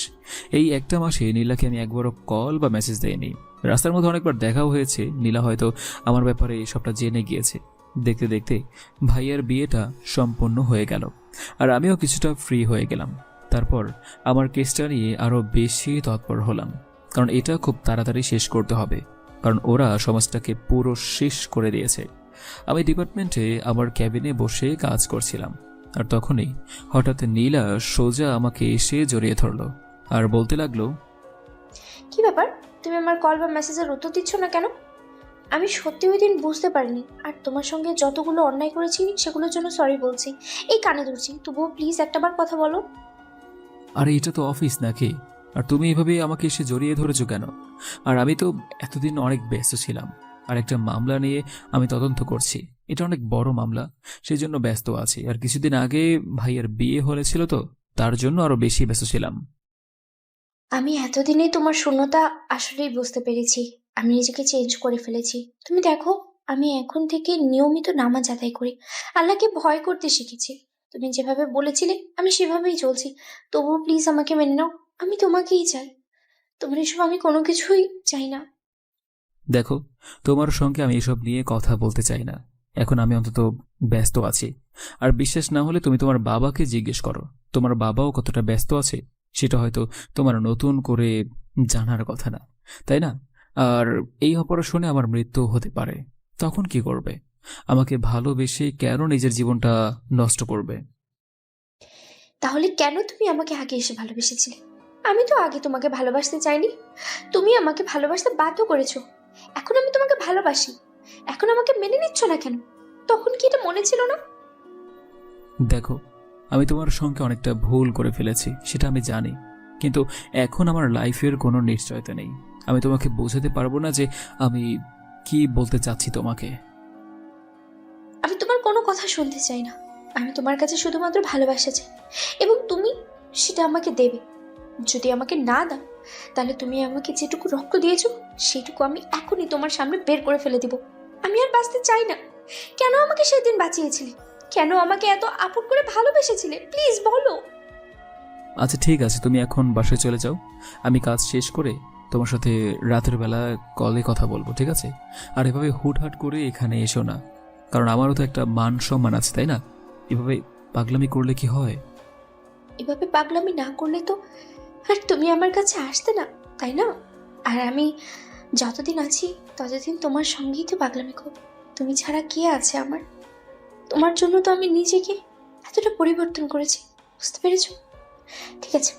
এই একটা মাসে নীলাকে আমি একবারও কল বা মেসেজ দেইনি। রাস্তার মধ্যে অনেকবার দেখাও হয়েছে। নীলা হয়তো আমার ব্যাপারে সবটা জেনে গিয়েছে। দেখতে দেখতে ভাইয়ের বিয়েটা সম্পন্ন হয়ে গেল, আর আমিও কিছুটা ফ্রি হয়ে গেলাম। তারপর আমার কেসটা নিয়ে আরও বেশি তৎপর হলাম, কারণ এটা খুব তাড়াতাড়ি শেষ করতে হবে, কারণ ওরা সমাজটাকে পুরো শেষ করে দিয়েছে। আমি ডিপার্টমেন্টে আমার ক্যাবিনে বসে কাজ করছিলাম, আর তখনই হঠাৎ নীলা সোজা আমাকে এসে জড়িয়ে ধরলো আর বলতে লাগলো, কি ব্যাপার, তুমি আমার কল বা মেসেজের উত্তর দিচ্ছ না কেন? আমি সত্যি ওই দিন বুঝতে পারিনি, আর তোমার সঙ্গে যতগুলো অন্যায় করেছি সেগুলোর জন্য সরি বলছি, এই কানে ধরছি, তবুও প্লিজ একটাবার কথা বলো। আরে এটা তো অফিস নাকি? আর তুমি এভাবে আমাকে এসে জড়িয়ে ধরেছো কেন? আর আমি তো এতদিন অনেক ব্যস্ত ছিলাম, আর একটা মামলা নিয়ে আমি তদন্ত করছি। এটা অনেক বড় মামলা, সেই জন্য ব্যস্ত আছি। আর কিছুদিন আগে ভাইয়ের বিয়ে হয়েছিল, তো তার জন্য আরো বেশি ব্যস্ত ছিলাম। আমি এতদিনে তোমার শূন্যতা আসলেই বুঝতে পেরেছি। আমি নিজেকে চেঞ্জ করে ফেলেছি। তুমি দেখো, আমি এখন থেকে নিয়মিত নামাজ আদায় করি, আল্লাহকে ভয় করতে শিখেছি। তুমি যেভাবে বলেছিলে আমি সেভাবেই চলছি। তবুও প্লিজ আমাকে মেনে নাও, আমি তোমাকেই চাই। তোমার এসব আমি কোনো কিছুই চাই না। দেখো, তোমার সঙ্গে আমি এসব নিয়ে কথা বলতে চাই না। এখন আমি অন্তত ব্যস্ত আছি। আর বিশ্বাস না হলে তুমি তোমার বাবাকে জিজ্ঞেস করো, তোমার বাবাও কতটা ব্যস্ত আছে সেটা হয়তো তোমার নতুন করে জানার কথা না, তাই না? আর এই অপারেশনে আমার মৃত্যু হতে পারে, তখন কি করবে? আমাকে ভালোবেসে কেন নিজের জীবনটা নষ্ট করবে? তাহলে কেন তুমি আমাকে আগে এসে ভালোবেসেছিলে? আমি তো আগে তোমাকে ভালোবাসতে চাইনি, তুমি আমাকে ভালোবাসতে বাধ্য করেছো। এখন আমি তোমাকে ভালোবাসি, এখন আমাকে মেনে নিচ্ছ না কেন? তখন কি এটা মনে ছিল না? দেখো, আমি তোমার সঙ্গে অনেকটা ভুল করে ফেলেছি, সেটা আমি জানি। কিন্তু এখন আমার লাইফের কোনো নিশ্চয়তা নেই। আমি তোমাকে বোঝাতে পারবো না যে আমি কি বলতে চাচ্ছি তোমাকে। আমি তোমার কোনো কথা শুনতে চাই না। আমি তোমার কাছে শুধুমাত্র ভালোবাসা চাই, এবং তুমি সেটা আমাকে দেবে। যদি আমাকে না দাও, তাহলে তুমি আমাকে যেটুকু রক্ত দিয়েছো সেটুকু আমি এখনই তোমার সামনে বের করে ফেলে দিব। আমি আর বাঁচতে চাই না। কেন আমাকে সেদিন বাঁচিয়েছিলে? কেন আমাকে এত আপন করে ভালোবেসেছিলে? প্লিজ বলো। আচ্ছা ঠিক আছে, তুমি এখন বাসায় চলে যাও। আমি কাজ শেষ করে তোমার সাথে রাতের বেলা কলে কথা বলবো, ঠিক আছে? আর এভাবে হুটহাট করে এখানে এসো না, কারণ আমারও তো একটা মান সম্মান আছে, তাই না? এভাবে পাগলামি করলে কি হয়? এভাবে পাগলামি না করলে তো আর তুমি আমার কাছে আসতে না, তাই না? আর আমি যতদিন আছি ততদিন তোমার সঙ্গেই তো পাগলামি করব। তুমি ছাড়া কে আছে আমার? তোমার জন্য তো আমি নিজেকে এতটা পরিবর্তন করেছি, বুঝতে পেরেছো? ঠিক আছে,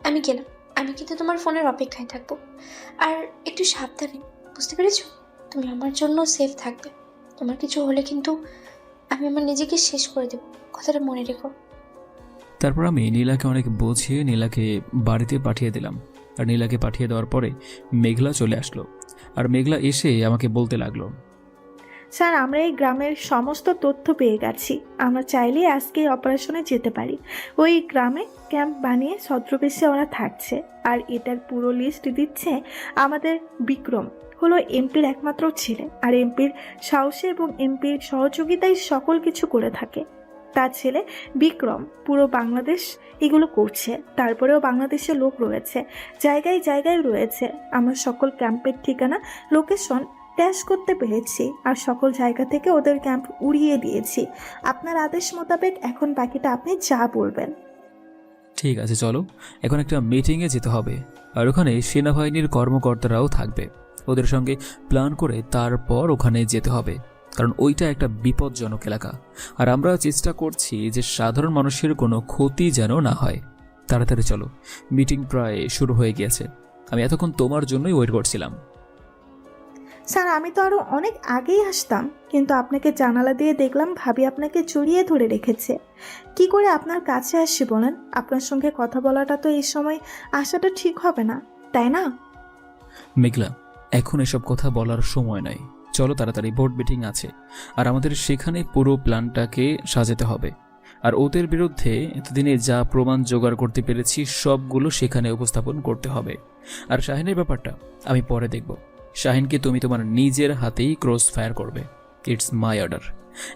আমি গেলাম। আমি কিন্তু তোমার ফোনের অপেক্ষায় থাকবো। আর একটু সাবধানে, বুঝতে পেরেছো? তুমি আমার জন্য সেফ থাকবে। তোমার কিছু হলে কিন্তু আমি আমার নিজেকে শেষ করে দেবো, কথাটা মনে রেখো। তারপর আমি নীলাকে অনেক বুঝিয়ে নীলাকে বাড়িতে পাঠিয়ে দিলাম। আর নীলাকে পাঠিয়ে দেওয়ার পরে মেঘলা চলে আসলো। আর মেঘলা এসে আমাকে বলতে লাগলো, স্যার, আমরা এই গ্রামের সমস্ত তথ্য পেয়ে গেছি। আমরা চাইলে আজকে অপারেশনে যেতে পারি। ওই গ্রামে ক্যাম্প বানিয়ে ছদ্মবেশে ওরা থাকছে, আর এটার পুরো লিস্ট দিচ্ছে আমাদের বিক্রম। হলো এমপির একমাত্র ছেলে, আর এমপির সাহসে এবং এমপির সহযোগিতায় সকল কিছু করে থাকে। তার ছেলে বিক্রম পুরো বাংলাদেশ এগুলো করছে। তারপরেও বাংলাদেশে লোক রয়েছে, জায়গায় জায়গায় রয়েছে। আমরা সকল ক্যাম্পের ঠিকানা লোকেশন ট্যাশ করতে পেরেছি আর সকল জায়গা থেকে ওদের ক্যাম্প উড়িয়ে দিয়েছি। আপনার আদেশ মোতাবেক এখন বাকিটা আপনি যা বলবেন। ঠিক আছে, চলো এখন একটা মিটিংয়ে যেতে হবে, আর ওখানে সেনাবাহিনীর কর্মকর্তারাও থাকবে। ওদের সঙ্গে প্ল্যান করে তারপর ওখানে যেতে হবে, কারণ ওইটা একটা বিপজ্জনক এলাকা। আর আমরা চেষ্টা করছি যে সাধারণ মানুষের কোনো ক্ষতি যেন না হয়। তাড়াতাড়ি চলো, মিটিং প্রায় শুরু হয়ে গিয়েছে। আমি এতক্ষণ তোমার জন্যই ওয়েট করছিলাম। স্যার, আমি তো আরও অনেক আগেই আসতাম, কিন্তু আপনাকে জানালা দিয়ে দেখলাম ভাবি আপনাকে জড়িয়ে ধরে রেখেছে। কি করে আপনার কাছে আসছি বলেন? আপনার সঙ্গে কথা বলাটা তো এই সময় আসাটা ঠিক হবে না, তাই না? মেঘলা, এখন এসব কথা বলার সময় নাই। চলো তাড়াতাড়ি, বোর্ড মিটিং আছে আর আমাদের সেখানে পুরো প্ল্যানটাকে সাজাতে হবে। আর ওদের বিরুদ্ধে এতদিনে যা প্রমাণ জোগাড় করতে পেরেছি সবগুলো সেখানে উপস্থাপন করতে হবে। আর শাহিনের ব্যাপারটা আমি পরে দেখব। শাহিনকে তুমি তোমার নিজের হাতেই ক্রস ফায়ার করবে। It's my order.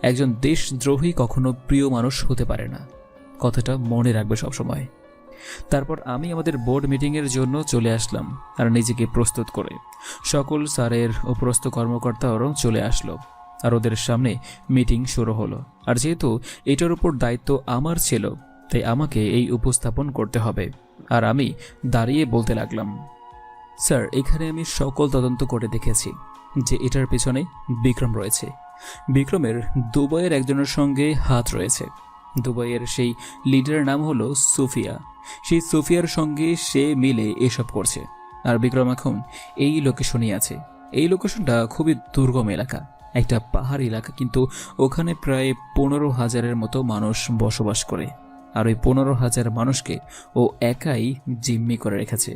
একজন দেশদ্রোহী কখনো প্রিয় মানুষ হতে পারে না, কথাটা মনে রাখবে সবসময়। তারপর আমি আমাদের বোর্ড মিটিংয়ের জন্য চলে আসলাম আর নিজেকে প্রস্তুত করে সকল স্যারের উপরস্থ কর্মকর্তারাও চলে আসলো আর ওদের সামনে মিটিং শুরু হলো। আর যেহেতু এটার উপর দায়িত্ব আমার ছিল, তাই আমাকে এই উপস্থাপন করতে হবে। আর আমি দাঁড়িয়ে বলতে লাগলাম, স্যার, এখানে আমি সকল তদন্ত করে দেখেছি যে এটার পেছনে বিক্রম রয়েছে। বিক্রমের দুবাইয়ের একজনের সঙ্গে হাত রয়েছে। দুবাইয়ের সেই লিডারের নাম হলো সুফিয়া। সেই সুফিয়ার সঙ্গে সে মিলে এসব করছে। আর বিক্রম এখন এই লোকেশনেই আছে। এই লোকেশনটা খুবই দুর্গম এলাকা, একটা পাহাড় এলাকা, কিন্তু ওখানে প্রায় 15,000-এর মতো মানুষ বসবাস করে। আর ওই 15,000 মানুষকে ও একাই জিম্মি করে রেখেছে।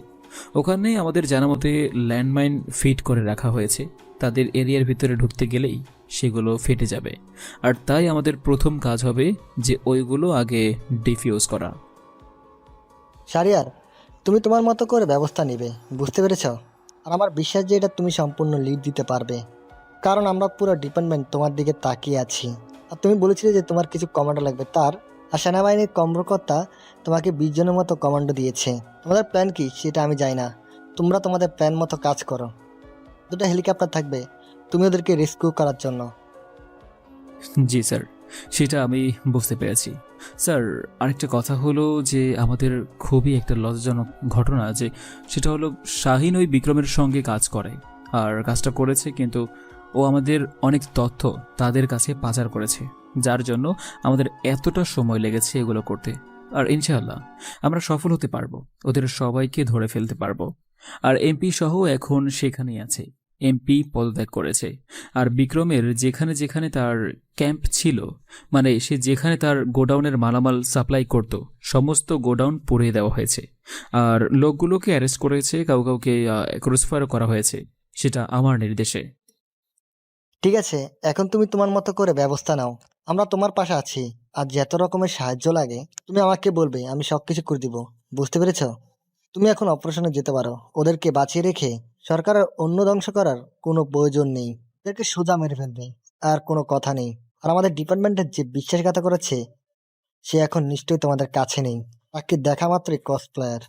ওখানে আমাদের জানা মতে ল্যান্ডমাইন ফিট করে রাখা হয়েছে। তাদের এরিয়ার ভিতরে ঢুকতে গেলেই সেগুলো ফেটে যাবে। আর তাই আমাদের প্রথম কাজ হবে যে ওইগুলো আগে ডিফিউজ করা। শারিয়ার, তুমি তোমার মতো করে ব্যবস্থা নিবে, বুঝতে পেরেছ? আর আমার বিশ্বাস যে এটা তুমি সম্পূর্ণ লিড দিতে পারবে, কারণ আমরা পুরো ডিপার্টমেন্ট তোমার দিকে তাকিয়ে আছি। আর তুমি বলেছিলে যে তোমার কিছু কমান্ডো লাগবে, আর সেনাবাহিনীর কর্মকর্তা তোমাকে 20 জনের মতো কমান্ডো দিয়েছে। তোমাদের প্ল্যান কি সেটা আমি জানি না, তোমরা তোমাদের প্ল্যান মতো কাজ করো। 2টা হেলিকপ্টার থাকবে তুমি ওদেরকে রেস্কিউ করার জন্য। জি স্যার, সেটা আমি বুঝতে পেরেছি। স্যার, আরেকটা কথা হলো যে আমাদের খুবই একটা লজ্জাজনক ঘটনা, যে সেটা হলো শাহিন ওই বিক্রমের সঙ্গে কাজ করে আর কাজটা করেছে, কিন্তু ও আমাদের অনেক তথ্য তাদের কাছে পাচার করেছে, যার জন্য আমাদের এতটা সময় লেগেছে এগুলো করতে। আর ইনশাআল্লাহ আমরা সফল হতে পারবো, ওদের সবাইকে ধরে ফেলতে পারবো। আর এমপি সহ এখন সেখানেই আছে। এমপি পদত্যাগ করেছে। আর বিক্রমের যেখানে যেখানে তার ক্যাম্প ছিল, মানে সে যেখানে তার গোডাউনের মালামাল সাপ্লাই করত, সমস্ত গোডাউন পুড়িয়ে দেওয়া হয়েছে। আর লোকগুলোকে অ্যারেস্ট করেছে, কাউকে ক্রসফায়ার করা হয়েছে, সেটা আমার নির্দেশে। ঠিক আছে, এখন তুমি তোমার মতো করে ব্যবস্থা নাও, আমরা তোমার পাশে আছি। আর যত রকমের সাহায্য লাগে তুমি আমাকে বলবে, আমি সব কিছু করে দিব, বুঝতে পেরেছ? তুমি এখন অপারেশনে যেতে পারো। ওদেরকে বাঁচিয়ে রেখে সরকারের অন্য ধ্বংস করার কোনো প্রয়োজন নেই। ওদেরকে সোজা মেরে ফেলবে, আর কোনো কথা নেই। আর আমাদের ডিপার্টমেন্টের যে বিশ্বাসঘাতক করেছে সে এখন নিশ্চয়ই তোমাদের কাছে নেই, তাকে দেখা মাত্রই ক্রস প্লেয়ার।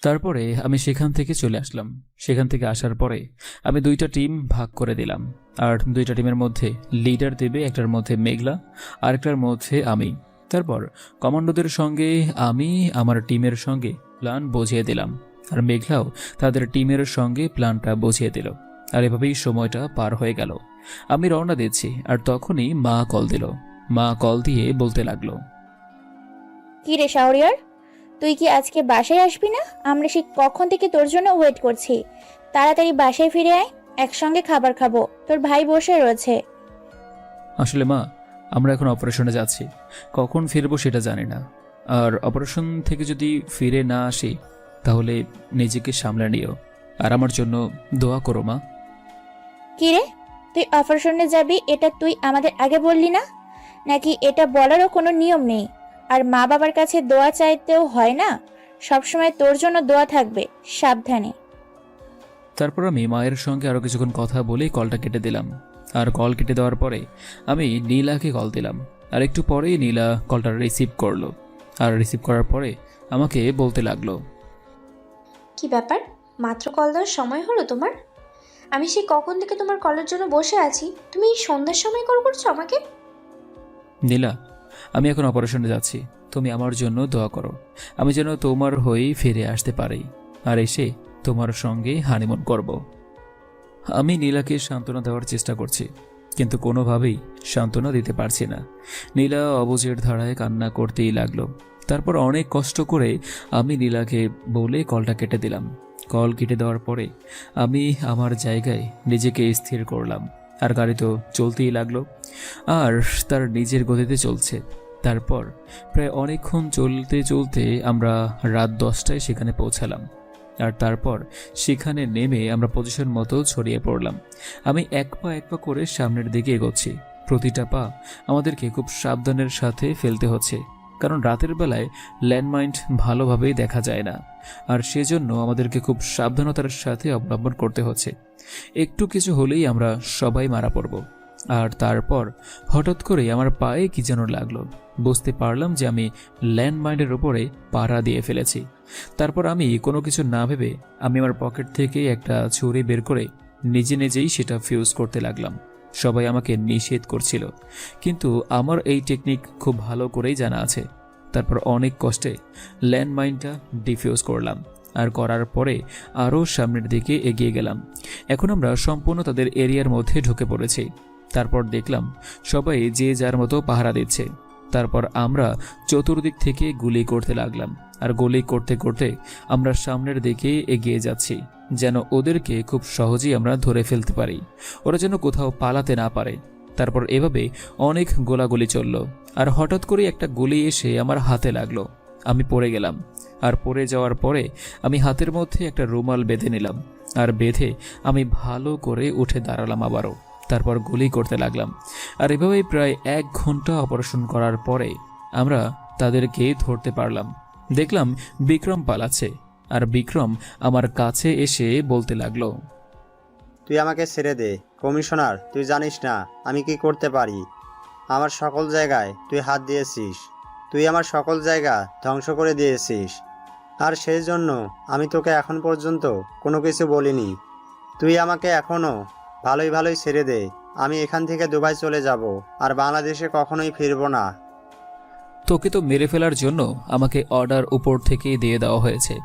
তারপরে আমি সেখান থেকে চলে আসলাম। সেখান থেকে আসার পরে আমি 2টা টিম ভাগ করে দিলাম। আর 2টা টিমের মধ্যে লিডার দেবে, একটার মধ্যে মেঘলা, আরেকটার মধ্যে আমি। তারপর কমান্ডোদের সঙ্গে আমি আমার টিমের সঙ্গে প্ল্যান বুঝিয়ে দিলাম, আর মেঘলাও তাদের টিমের সঙ্গে প্ল্যানটা বুঝিয়ে দিল। আর এভাবেই সময়টা পার হয়ে গেল। আমি রওনা দিচ্ছি, আর তখনই মা কল দিল। মা কল দিয়ে বলতে লাগলো, কি রে শাহরিয়ার, তুই কি আজকে বাসায় আসবি না? আমরা সে কখন থেকে তোর জন্য ওয়েট করছি। তাড়াতাড়ি বাসায় ফিরে আয়, একসঙ্গে খাবার খাবো। তোর ভাই বসে রয়েছে। আসলে মা, আমরা এখন অপারেশনে যাচ্ছি, কখন ফিরবো সেটা জানি না। আর অপারেশন থেকে যদি ফিরে না আসি তাহলে নিজেকে সামলে নিও, আর আমার জন্য দোয়া করো মা। কি রে, তুই অপারেশনে যাবি, এটা তুই আমাদের আগে বললি না? নাকি এটা বলারও কোনো নিয়ম নেই? আর মা বাবার কাছে দোয়া চাইতেও হয় না? সবসময় তোর জন্য দোয়া থাকবে, সাবধানে। তারপর আমি মায়ের সঙ্গে আরও কিছুক্ষণ কথা বলেই কলটা কেটে দিলাম। আর কল কেটে দেওয়ার পরে আমি নীলাকে কল দিলাম। আর একটু পরেই নীলা কলটা রিসিভ করলো। আর রিসিভ করার পরে আমাকে বলতে লাগলো, কি ব্যাপার, মাত্র কল দেওয়ার সময় হলো তোমার? আমি সেই কখন থেকে তোমার কলের জন্য বসে আছি, তুমি এই সন্ধ্যার সময় কল করছো আমাকে? নীলা, আমি এখন অপারেশনে যাচ্ছি, তুমি আমার জন্য দোয়া করো, আমি যেন তোমার হয়েই ফিরে আসতে পারি আর এসে তোমার সঙ্গে হানিমুন করব। আমি নীলাকে সান্ত্বনা দেওয়ার চেষ্টা করছি, কিন্তু কোনোভাবেই সান্ত্বনা দিতে পারছি না। নীলা অবুঝের ধারায় কান্না করতেই লাগলো। তারপর অনেক কষ্ট করে আমি নীলাকে বলে কলটা কেটে দিলাম। কল কেটে দেওয়ার পরে আমি আমার জায়গায় নিজেকে স্থির করলাম, আর গাড়ি তো চলতেই লাগলো, আর তার নিজের গতিতে চলছে। তারপর প্রায় অনেকক্ষণ চলতে চলতে আমরা রাত 10টায় সেখানে পৌঁছালাম। আর তারপর সেখানে নেমে আমরা পজিশন মতো ছড়িয়ে পড়লাম। আমি এক পা করে সামনের দিকে এগোচ্ছি। প্রতিটা পা আমাদেরকে খুব সাবধানের সাথে ফেলতে হচ্ছে, কারণ রাতের বেলায় ল্যান্ডমাইন ভালোভাবেই দেখা যায় না, আর সেজন্য আমাদেরকে খুব সাবধানতার সাথে অবলম্বন করতে হচ্ছে। একটু কিছু হলেই আমরা সবাই মারা পড়ব। আর তারপর হঠাৎ করে আমার পায়ে কি যেন লাগলো। বুঝতে পারলাম যে আমি ল্যান্ডমাইনের উপরে পাড়া দিয়ে ফেলেছি। তারপর আমি কোনো কিছু না ভেবে আমি আমার পকেট থেকে একটা ছুরি বের করে নিজেই সেটা ফিউজ করতে লাগলাম। সবাই আমাকে নিষেধ করছিল, কিন্তু আমার এই টেকনিক খুব ভালো করেই জানা আছে। তারপর অনেক কষ্টে ল্যান্ডমাইনটা ডিফিউজ করলাম, আর করার পরে আরও সামনের দিকে এগিয়ে গেলাম। এখন আমরা সম্পূর্ণ তাদের এরিয়ার মধ্যে ঢুকে পড়েছি। তারপর দেখলাম সবাই যে যার মতো পাহারা দিচ্ছে। তারপর আমরা চতুর্দিক থেকে গুলি করতে লাগলাম, আর গুলি করতে করতে আমরা সামনের দিকে এগিয়ে যাচ্ছি, যেন ওদেরকে খুব সহজেই আমরা ধরে ফেলতে পারি, ওরা যেন কোথাও পালাতে না পারে। তারপর এভাবে অনেক গোলাগুলি চলল, আর হঠাৎ করে একটা গুলি এসে আমার হাতে লাগলো। আমি পড়ে গেলাম, আর পড়ে যাওয়ার পরে আমি হাতের মধ্যে একটা রুমাল বেঁধে নিলাম, আর বেঁধে আমি ভালো করে উঠে দাঁড়ালাম আবারও। তারপর গুলি করতে লাগলাম, আর এভাবেই প্রায় 1 ঘন্টা অপারেশন করার পরে আমরা তাদেরকে ধরতে পারলাম। দেখলাম বিক্রম পালাচ্ছে, আর বিক্রম আমার কাছে এসে বলতে লাগলো, তুই আমাকে ছেড়ে দে কমিশনার, তুই জানিস না আমি কি করতে পারি। আমার সকল জায়গায় তুই হাত দিয়েছিস, তুই আমার সকল জায়গা ধ্বংস করে দিয়েছিস, আর সেই জন্য আমি তোকে এখন পর্যন্ত কোনো কিছু বলিনি। তুই আমাকে এখনও ভালোই ছেড়ে দে। আমি এখান থেকে দুবাই চলে যাব, আর বাংলাদেশে কখনোই ফিরবো না। তোকে তো মেরে ফেলার জন্য আমাকে অর্ডার উপর থেকে দিয়ে দেওয়া হয়েছে,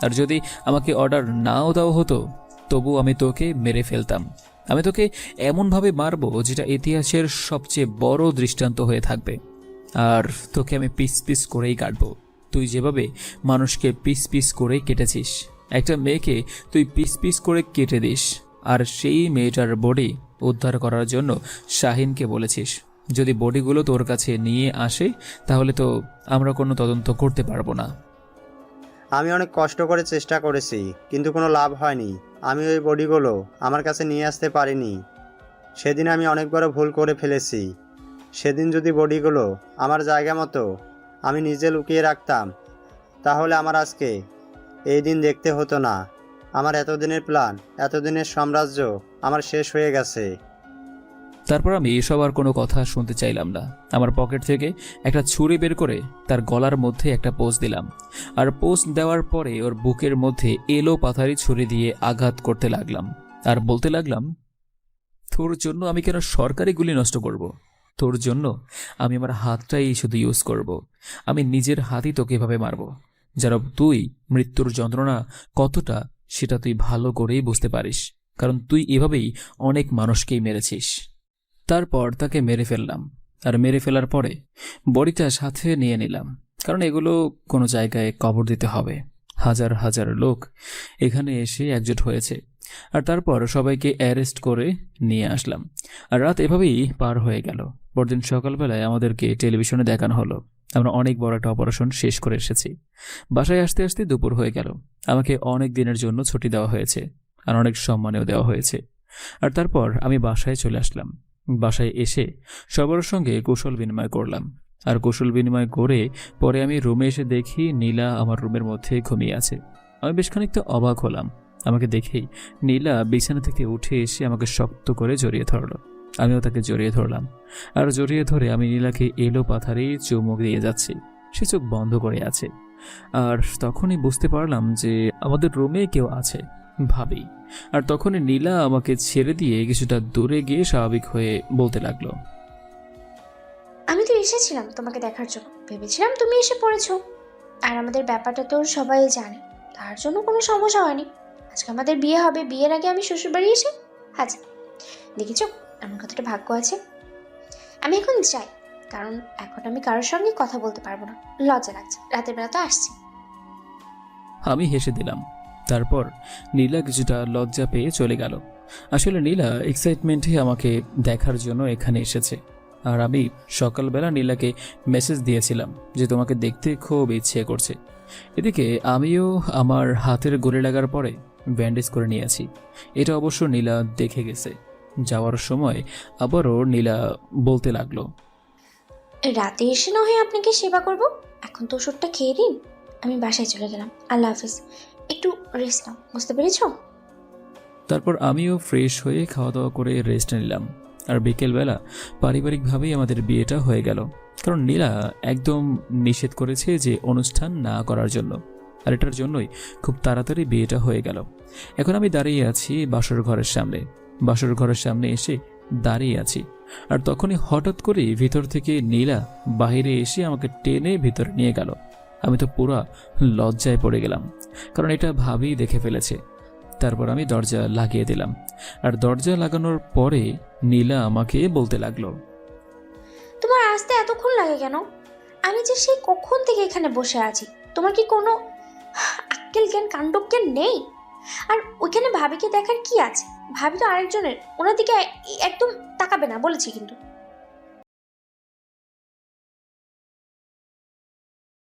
আর যদি আমাকে অর্ডার নাও দেওয়া হতো তবু আমি তোকে মেরে ফেলতাম। আমি তোকে এমনভাবে মারবো যেটা ইতিহাসের সবচেয়ে বড় দৃষ্টান্ত হয়ে থাকবে, আর তোকে আমি পিস পিস করেই কাটবো। তুই যেভাবে মানুষকে পিস পিস করে কেটেছিস, একটা মেয়েকে তুই পিস পিস করে কেটে দিস, আর সেই মেয়েটার বডি উদ্ধার করার জন্য শাহিনকে বলেছিস। যদি বডিগুলো তোর কাছে নিয়ে আসে তাহলে তো আমরা কোনো তদন্ত করতে পারবো না। আমি অনেক কষ্ট করে চেষ্টা করেছি, কিন্তু কোনো লাভ হয়নি। আমি ওই বডিগুলো আমার কাছে নিয়ে আসতে পারিনি। সেদিন আমি অনেক বড় ভুল করে ফেলেছি। সেদিন যদি বডিগুলো আমার জায়গা মতো আমি নিজে লুকিয়ে রাখতাম, তাহলে আমার আজকে এই দিন দেখতে হতো না। আমার এতদিনের প্ল্যান, এতদিনের সাম্রাজ্য আমার শেষ হয়ে গেছে। তারপর আমি এসব আর কোনো কথা শুনতে চাইলাম না। আমার পকেট থেকে একটা ছুরি বের করে তার গলার মধ্যে একটা পোজ দিলাম, আর পোজ দেওয়ার পরে ওর বুকের মধ্যে এলো পাথারি ছুরি দিয়ে আঘাত করতে লাগলাম, আর বলতে লাগলাম, তোর জন্য আমি কেন সরকারি গুলি নষ্ট করব? তোর জন্য আমি আমার হাতটাই শুধু ইউজ করব। আমি নিজের হাতই তোকে এভাবে মারব, যেন তুই মৃত্যুর যন্ত্রণা কতটা সেটা তুই ভালো করেই বুঝতে পারিস, কারণ তুই এভাবেই অনেক মানুষকেই মেরেছিস। তারপর তাকে মেরে ফেললাম, আর মেরে ফেলার পরে বডিটা সাথে নিয়ে নিলাম, কারণ এগুলো কোনো জায়গায় কবর দিতে হবে। হাজার হাজার লোক এখানে এসে একজোট হয়েছে, আর তারপর সবাইকে অ্যারেস্ট করে নিয়ে আসলাম। আর রাত এভাবেই পার হয়ে গেল। পরদিন সকালবেলায় আমাদেরকে টেলিভিশনে দেখানো হলো আমরা অনেক বড় একটা অপারেশন শেষ করে এসেছি। বাসায় আসতে আসতে দুপুর হয়ে গেল। আমাকে অনেক দিনের জন্য ছুটি দেওয়া হয়েছে, আর অনেক সম্মানও দেওয়া হয়েছে। আর তারপর আমি বাসায় চলে আসলাম। বাসায় এসে সবার সঙ্গে কুশল বিনিময় করলাম, আর কুশল বিনিময় করে পরে আমি রুমে এসে দেখি নীলা আমার রুমের মধ্যে ঘুমিয়ে আছে। আমি বেশ খানিকটা অবাক হলাম। আমাকে দেখেই নীলা বিছানা থেকে উঠে এসে আমাকে শক্ত করে জড়িয়ে ধরল, আমিও তাকে জড়িয়ে ধরলাম, আর জড়িয়ে ধরে আমি নীলাকে এলো পাথারে চুমুক দিয়ে যাচ্ছি। সে চোখ বন্ধ করে আছে, আর তখনই বুঝতে পারলাম যে আমাদের রুমে কেউ আছে, ভাবি। আর তখনই নীলা আমাকে ছেড়ে দিয়ে কিছুটা দূরে গিয়ে স্বাভাবিক হয়ে বলতে লাগলো, আমি তো এসেছিলাম তোমাকে দেখার জন্য, ভেবেছিলাম তুমি এসে পড়েছো। আর আমাদের ব্যাপারটা তো সবাই জানে, তার জন্য কোনো সমস্যা হয়নি। আজকে আমাদের বিয়ে হবে, বিয়ের আগে আমি শ্বশুরবাড়ি এসে হাজির। দেখেছো আমার কতটা ভাগ্য আছে। আমি এখন যাই, কারণ এখন আমি কারোর সঙ্গে কথা বলতে পারবো না, লজ্জা লাগছে। রাতের বেলা তো আসছি। আমি হেসে দিলাম। তারপর নীলা কিছুটা লজ্জা পেয়ে চলে গেল। আসলে নীলা এক্সাইটমেন্টে আমাকে দেখার জন্য এখানে এসেছে, আর আমি সকালবেলা নীলাকে মেসেজ দিয়েছিলাম যে তোমাকে দেখতে খুব ইচ্ছে করছে। এদিকে আমিও আমার হাতের গলে লাগার পরে ব্যান্ডেজ করে নিয়েছি। এটা অবশ্য নীলা দেখে গেছে। যাওয়ার সময় আবারও নীলা বলতে লাগলো, রাতে এসে না হয় আপনাকে সেবা করব, এখন তো ওষুধটা খেয়ে নিন। আমি বাসায় চলে গেলাম, আল্লাহ হাফিজ। একটু রেস্ট নাও, বুঝতে পেরেছো? তারপর আমিও ফ্রেশ হয়ে খাওয়া দাওয়া করে রেস্ট নিলাম। আর বিকেলবেলা পারিবারিকভাবেই আমাদের বিয়েটা হয়ে গেল, কারণ নীলা একদম নিষেধ করেছে যে অনুষ্ঠান না করার জন্য। আর এটার জন্যই খুব তাড়াতাড়ি বিয়েটা হয়ে গেল। এখন আমি দাঁড়িয়ে আছি বাসর ঘরের সামনে। বাসর ঘরের সামনে এসে দাঁড়িয়ে আছি, আর তখনই হঠাৎ করে ভিতর থেকে নীলা বাইরে এসে আমাকে টেনে ভিতরে নিয়ে গেল। আমি তো পুরা লজ্জায় পড়ে গেলাম, কারণ এটা ভাবি দেখে ফেলেছে। তারপর আমি দরজা লাগিয়ে দিলাম, আর দরজা লাগানোর পরে নীলা আমাকে বলতে লাগলো, তোমার আসতে এতক্ষণ লাগে কেন? আমি যে সেই কখন থেকে এখানে বসে আছি, তোমার কি কোনো আক্কেল জ্ঞান কাণ্ডজ্ঞান নেই? আর ওইখানে ভাবিকে দেখার কি আছে? ভাবি তো আরেকজনের, ওনার দিকে একদম তাকাবে না বলেছি কিন্তু।